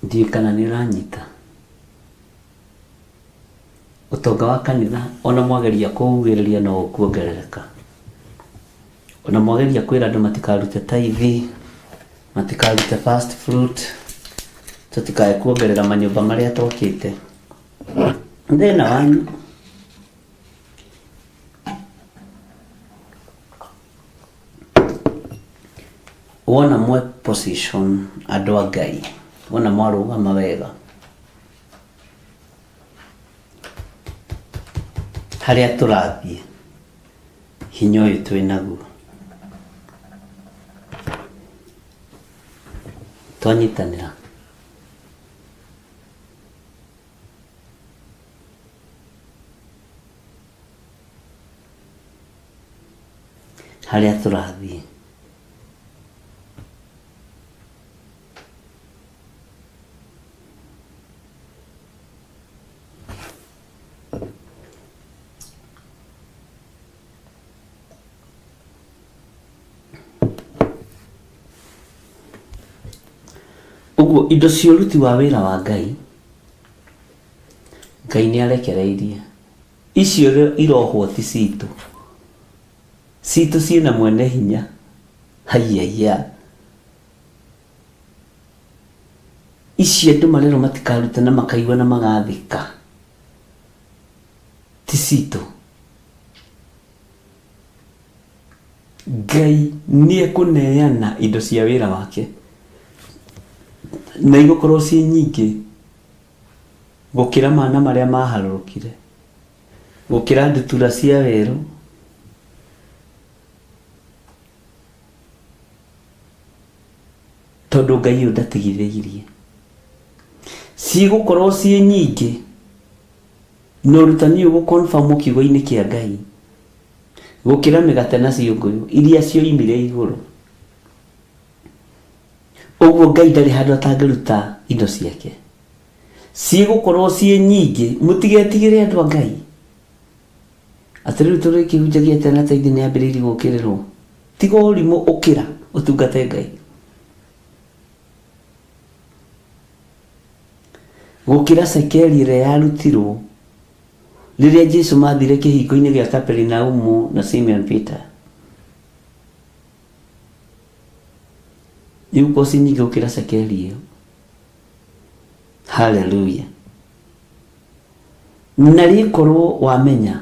C: Ndiĩ kana nĩ ũranyita. Ũtonga wa kanitha ona mwageria kũugĩrĩria no ũkuongerereka. Ona mwageria kwĩra andũ matikarute tithe, matikarute first fruit, tutikae kuongerera manyũmba marĩa twakĩte. Thĩna wanyu wona mwe position andũ a Ngai, wona mwarũgama wega harĩa tũrathiĩ, hinya ũyũ twĩnaguo twanyitanĩra harĩa tũrathiĩ. Ũguo indo cia ũruti wa wĩra wa Ngai, Ngai nĩ arekereirie. Icio irohwo ti citũ, citũ ciĩna mwene hinya. Haiya, icio andũ marero matikarute na makaigua na magathika, ti citũ. Ngai nĩ ekũneana indo cia wĩra wake na igũkorwo ciĩ nyingĩ gũkĩra mana marĩa maharũrũkire, gũkĩra ndutura cia werũ, tondũ Ngai ũyũ ndatigithĩirie. Cigũkorwo ciĩ nyingĩ na ũrutani ũyũ gũconfirm kiugo-inĩ kĩa Ngai gũkĩra mĩgate na ciũngũyũ iria cioimire igũrũ. Ũguo Ngai ndarĩ handũ atangĩruta indo ciake. Cigũkorwo ciĩ nyingĩ, mũtigetigĩre andũ a Ngai. Atĩ rĩu tũrĩ kĩhunjagia tena taithi nĩ ambĩrĩirie gũkĩrĩrwo. Tiga ũrimũ ũkĩra ũtungate Ngai. Gũkĩra Sekeli ĩrĩa yarutirwo rĩrĩa Jesũ mathire kĩhingo-inĩ gĩa Kaperinaumu na Simon Peter. Yuko si nyingĩ gũkĩra Sekeli ĩyo. Hallelujah. Na rĩkorwo wamenya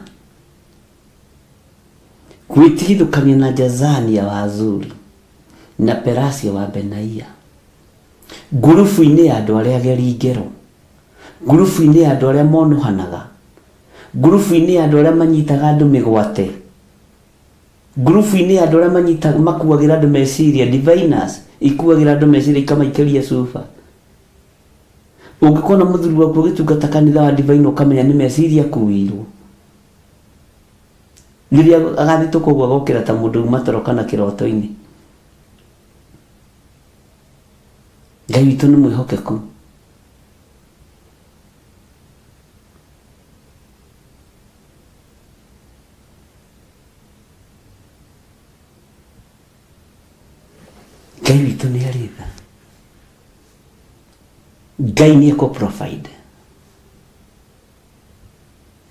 C: gwĩtigithũkania na Jazania wa Azuri na Perasia wa Benaia, ngurubu-inĩ ya andũ arĩa ageri ngero, ngurubu-inĩ ya andũ arĩa monuhanaga, ngurubu-inĩ ya andũ arĩa manyitaga andũ mĩgwate, ngurubu-inĩ ya andũ arĩa makuagĩra andũ meciria, diviners ikuagĩra andũ meciria ikamaikĩria cuba. Ũngĩkona mũthuri waku ũgĩtungata kanitha wa divine ũkamenya nĩ meciria akuirwo, rĩrĩa agathitũka ũguo agokĩra ta mũndũ uma toro kana kĩroto-inĩ. Ngai witũ nĩ mwĩhokeku. Ngai witũ nĩ arĩ tha. Ngai nĩ ekũ-provide.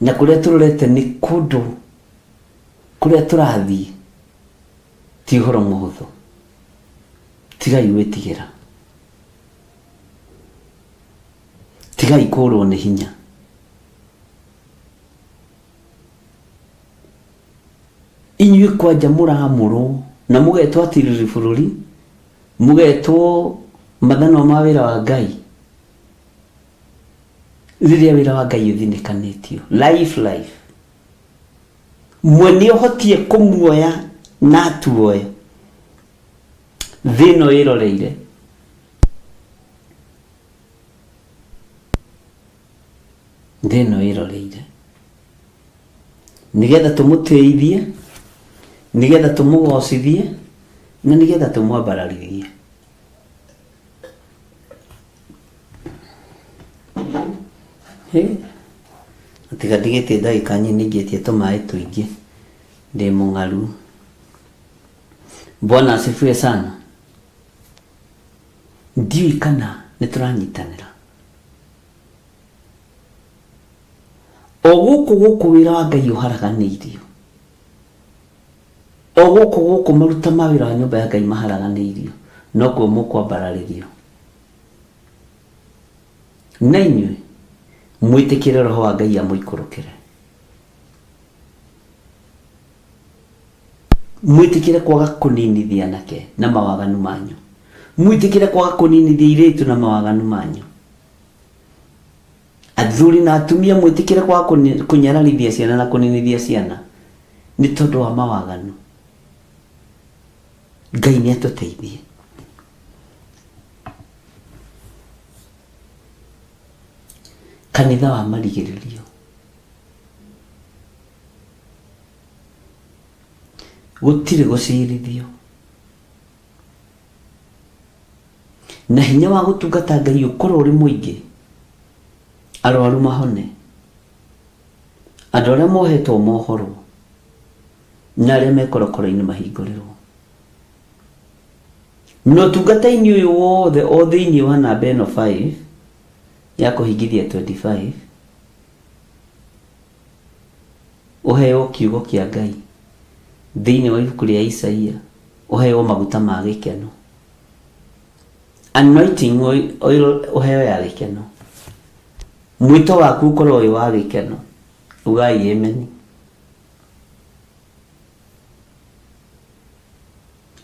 C: Na kũrĩa tũrorete nĩ kũndũ kũrĩa tũrathiĩ ti ũhoro mũhũthũ. Tigai gwĩtigĩra, tigai kũũrwo nĩ hinya. Inyuĩ kwanja mũramũrwo na mũgetwo atiriri bũrũri, mũgetwo mathano ma wĩra wa Ngai rĩrĩa wĩra wa Ngai ũthinĩkanĩtio life mwene ũhotie kũmuoya na atuoya thĩno ĩroreire nigetha tũmũteithie nigetha tũmũgocithie na nigetha tũmwambararithie. Atiga ndigĩtie ndagĩka nyinyi ingĩtie tũmaĩ tũingĩ ndĩ mũng'aru. Bwana asifiwe sana. Ndiũĩ kana nĩtũranyitanĩra. O gũkũ wĩra wa Ngai ũharaganĩirio, o gũkũ maruta ma wĩra wa nyũmba ya Ngai maharaganĩirio, no kuo mũkwambararĩrio. Na inyuĩ mwĩtĩkĩre Roho wa Ngai amũikũrũkĩre, mwĩtĩkĩre kwaga kũninithia anake na mawaganu manyu, mwĩtĩkĩre kwaga kũninithia airĩtu na mawaganu manyu. Athuri na atumia mwĩtĩkĩre kwaga kũnyararithia ciana na kũninithia ciana nĩ tondũ wa mawaganu. Ngai nĩatũteithie. Kanitha wa marigĩrĩrio, gũtirĩ gũcirithio, na hinya wa gũtungata Ngai ũkorwo ũrĩ mũingĩ. Arwaru mahone, andũ arĩa mohetwo mohorwo, na arĩa mekorokoro-inĩ mahingũrĩrwo. Na ũtungata-inĩ ũyũ wothe o thĩinĩ wa namba ĩno 5 ya kũhingithia 25 ũheo kiugo kĩa Ngai thĩinĩ wa ibuku rĩa Isaia, ũheo maguta ma gĩkeno, anointing oil ũheo ya gĩkeno. Mwito waku ũkorwo wĩ wa gĩkeno. Ugai amen.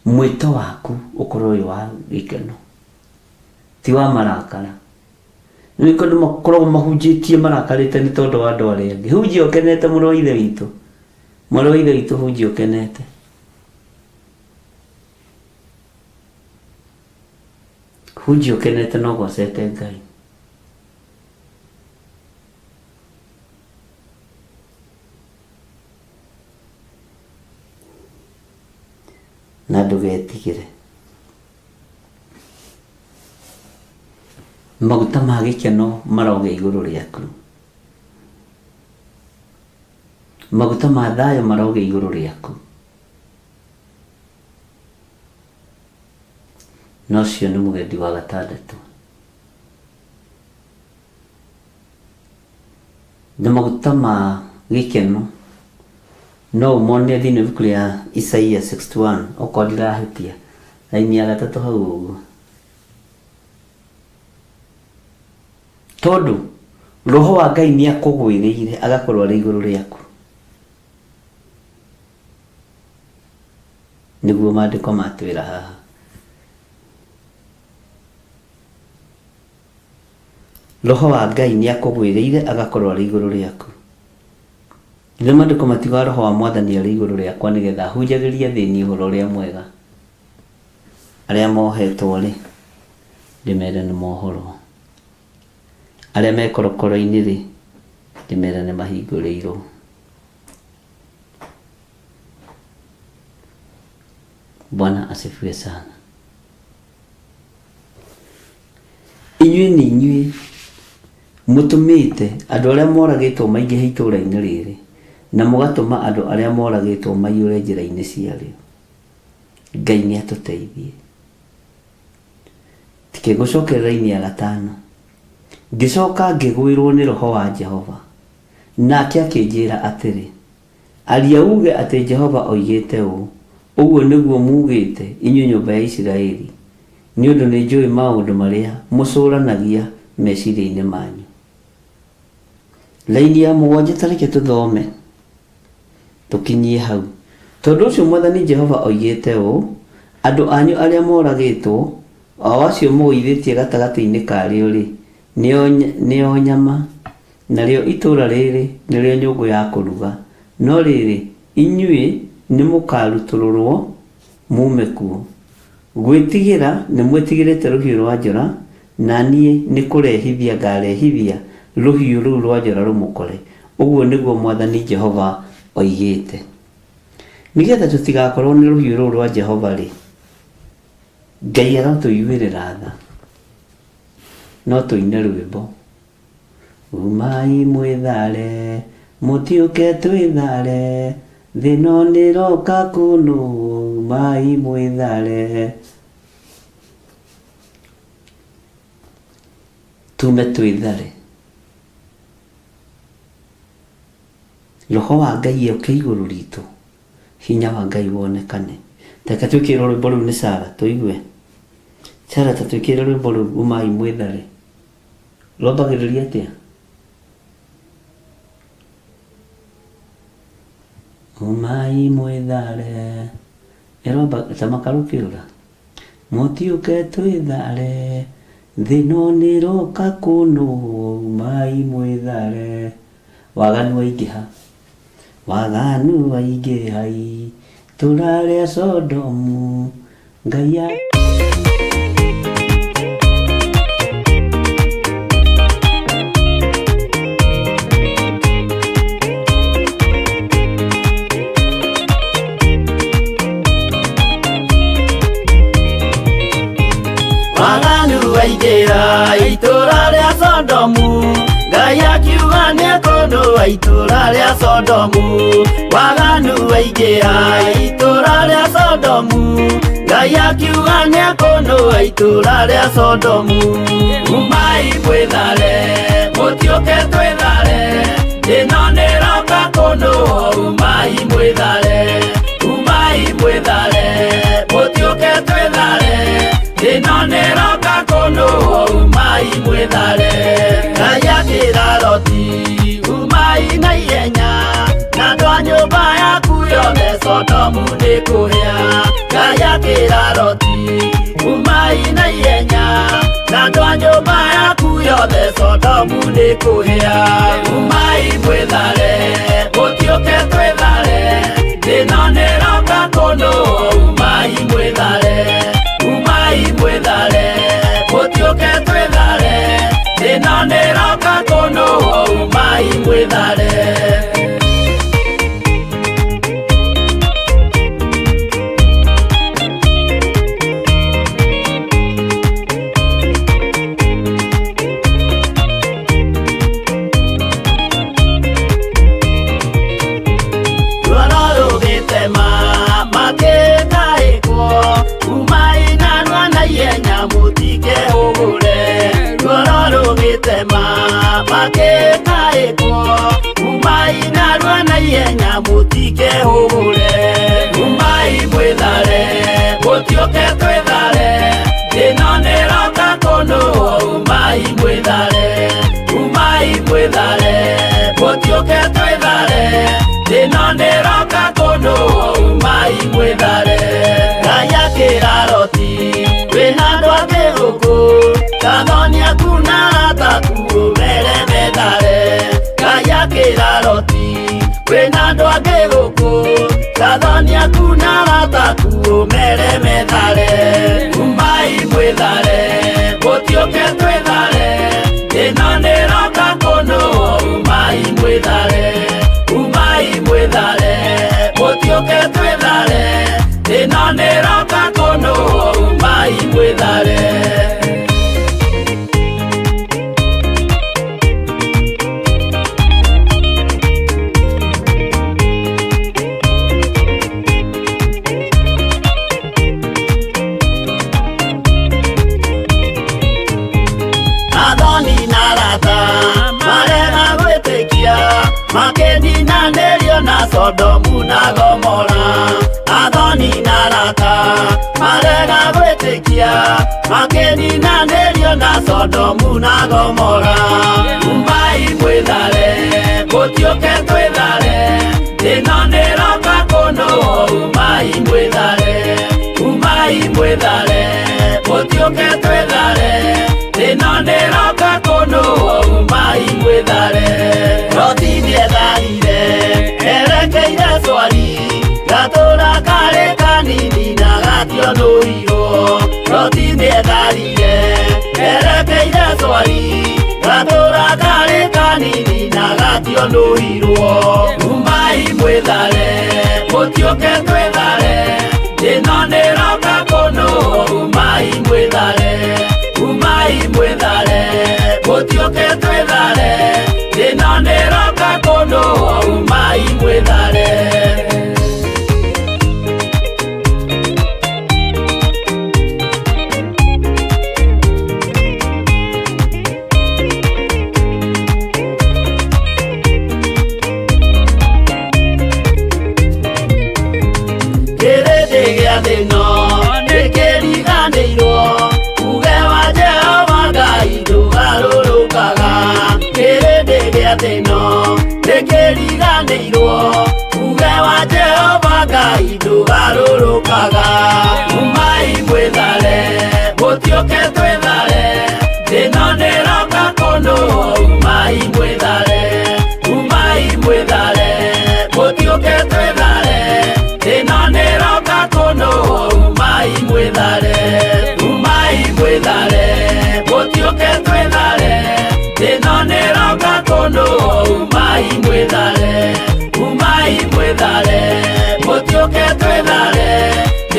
C: Mwito waku ũkorwo wĩ wa gĩkeno, ti wa marakara. Nĩ kũndũ makoragwo mahunjĩtie marakarĩte nĩ tondũ wa andũ arĩa angĩ. Hunjia ũkenete mũrũ wa ithe witũ, mũrũ wa ithe witũ hunjia ũkenete. Hunjia ũkenete no gocete Ngai. Na ndũgetigĩre. Maguta ma gĩkeno maroge igũrũ rĩaku, maguta ma thayũ maroge igũrũ rĩaku. Na ũcio nĩ mũgendi wa gatandatũ. Na maguta ma gĩkeno no ũmone thĩinĩ wa ibuku rĩa Isaia 61 okorwo ndirahĩtia raini ya 3 hau ũguo. Tondũ Roho wa Ngai nĩakũgwĩrĩire agakorwo arĩ igũrũ rĩaku. Nĩguo maandĩko matwĩra haha. Roho wa Ngai nĩakũgwĩrĩire agakorwo arĩ igũrũ rĩaku. Ithe maandĩko matiugaga Roho wa Mwathani arĩ igũrũ rĩakwa nĩgetha ahunjagĩria thĩinĩ ũhoro ũrĩa mwega. Arĩa mohetwo rĩ, ndĩmere nĩ mohoro. Arĩa mekorokoro-inĩ rĩ, ndĩmere nĩ mahingũrĩirwo. Bwana asifiwe sana. Inyuĩ nĩ inyuĩ mũtũmĩte andũ arĩa moragĩtwo maingĩhe itũũra-inĩ rĩrĩ, na mũgatũma andũ arĩa moragĩtwo maiyũre njĩra-inĩ ciarĩo. Ngai nĩatũteithie. Tikĩgũcokerera raini ya 5. Ngĩcoka ngĩgwĩrwo nĩ Roho wa Jehova, nake akĩnjĩra atĩrĩ, aria uge atĩ Jehova oigĩte ũũ, ũguo nĩguo mugĩte inyuĩ nyũmba ya Isiraeli, nĩ ũndũ nĩ njũĩ maũndũ marĩa mũcũranagia meciria-inĩ manyu. Raini ya 7 tareke tũthome tũkinyie hau. Tondũ ũcio Mwathani Jehova oigĩte ũũ, andũ anyu arĩa moragĩtwo o acio mũgũithĩtie gatagatĩ-inĩ karĩo rĩ nĩo nyama, narĩo itũra rĩrĩ nĩrĩo nyũngũ ya kũruga. No rĩrĩ inyuĩ nĩ mũkarutũrũrwo mume kuo. Gwĩtigĩra nĩ mwĩtigĩrĩte rũhiũ rwa njora, na niĩ nĩ kũrehithia ngarehithia rũhiũ rũu rwa njora rũmũkore. Ũguo nĩguo Mwathani Jehova oigĩte. Nĩgetha tũtigakorwo nĩ rũhiũ rũu rwa Jehova rĩ, Ngai arotũiguĩrĩra tha. No tũine rwĩmbo. Umai mwĩthare, mũtiũke twĩthare, thĩ ĩno nĩroka kũnũ, umai mwĩthare. Tume twĩthare. Roho wa Ngai oke igũrũ ritũ, hinya wa Ngai wonekane. Reke twĩkĩrwo rwĩmbo rũu nĩ Sara, tũigue. Sara, ta twĩkĩre rwĩmbo rũu umai mwĩthare. Rwambagĩrĩria atĩa? Umai mwĩthare. Eromba tamaka rũkĩũra. Mũtiũke twĩthare, thĩ ĩno nĩroka kũnũ, umai mwĩthare. Waganu waingĩha. Waganu waingĩha itũra rĩa Sodomu, Ngai ya
K: waingĩra itũra rĩa Sodomu, Ngai akiuga nĩekũnũa itũra rĩa Sodomu. Waganu waingĩra itũra rĩa Sodomu, Ngai akiuga nĩekũnũa itũra rĩa Sodomu. Umai mwĩthare, mũtiũke twĩthare, thĩ ĩno nĩroka kũnũa, umai mwĩthare. Umai mwĩthare, mũtiũke twĩthare, thĩ ĩno nĩroka kũnũa, umai mwĩthare. Ngai akĩra Loti, umai na ihenya, na andũ a nyũmba yaku yothe Sodomu nĩkũhĩa. Ngai akĩra Loti, umai na ihenya, na andũ a nyũmba yaku yothe Sodomu nĩkũhĩa. Umai mwĩthare, mũtiũke twĩthare, thĩ ĩno nĩroka kũnũa, umai mwĩthare. Umai mwĩthare, mũtiũke twĩthare, thĩ ĩno nĩroka kũnũa, umai mwĩthare. Umai mwĩthare, mũtiũke twĩthare, thĩ ĩno nĩroka kũnũa, umai mwĩthare. Umai mwĩthare, mũtiũke twĩthare, thĩ ĩno nĩroka kũnũa, umai mwĩthare. Ngai akĩra Loti, wĩna andũ angĩ gũkũ, Gathoni aku na arataku ũmere methare. Ngai akĩra Loti, wĩna andũ angĩ gũkũ, Gathoni aku na arataku ũmere methare. Umai mwĩthare, mũtiũke twĩthare, thĩ ĩno nĩroka kũnũa, umai mwĩthare. Umai mwĩthare, mũtiũke twĩthare, thĩ ĩno nĩroka kũnũa, umai mwĩthare. Makĩninanĩrio na Sodomu na Gomora. Athoni na arata marega gwĩtĩkia, makĩninanĩrio na Sodomu na Gomora. Umai mwĩthare, mũtiũke twĩthare, thĩ ĩno nĩroka kũnũa, umai mwĩthare. Umai mwĩthare, mũtiũke mũtiũke twĩthare ĩno nĩroka kũndũ umai mwĩthare roti nĩetharire erekeire cwari gatũra karĩ kanini na gationũirwo roti nĩetharire erekeire cwari gatũra karĩ kanini na gationũirwo umai mwĩthare mũtiũke twĩthare ĩno nĩroka kũndũ umai mwĩthare mũtiũke twĩthare ĩno nĩroka kũndũ umai mwĩthare kĩrĩndĩ gĩa thĩno nĩkĩriganĩirwo uge wa Jehova Ngai ndũgarũrũkaga kĩrĩndĩ gĩa thĩno nĩkĩriganĩirwo uge wa Jehova Ngai ndũgarũrũkaga umai mwĩthare mũtiũke twĩthare ĩno nĩroka kũndũ umai mwĩthare mũtiũke twĩthare ĩno nĩroka kũndũ umai mwĩthare mũtiũke twĩthare ĩno nĩroka kũndũ umai mwĩthare mũtiũke twĩthare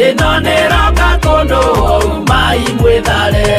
K: ĩno nĩroka kũndũ umai mwĩthare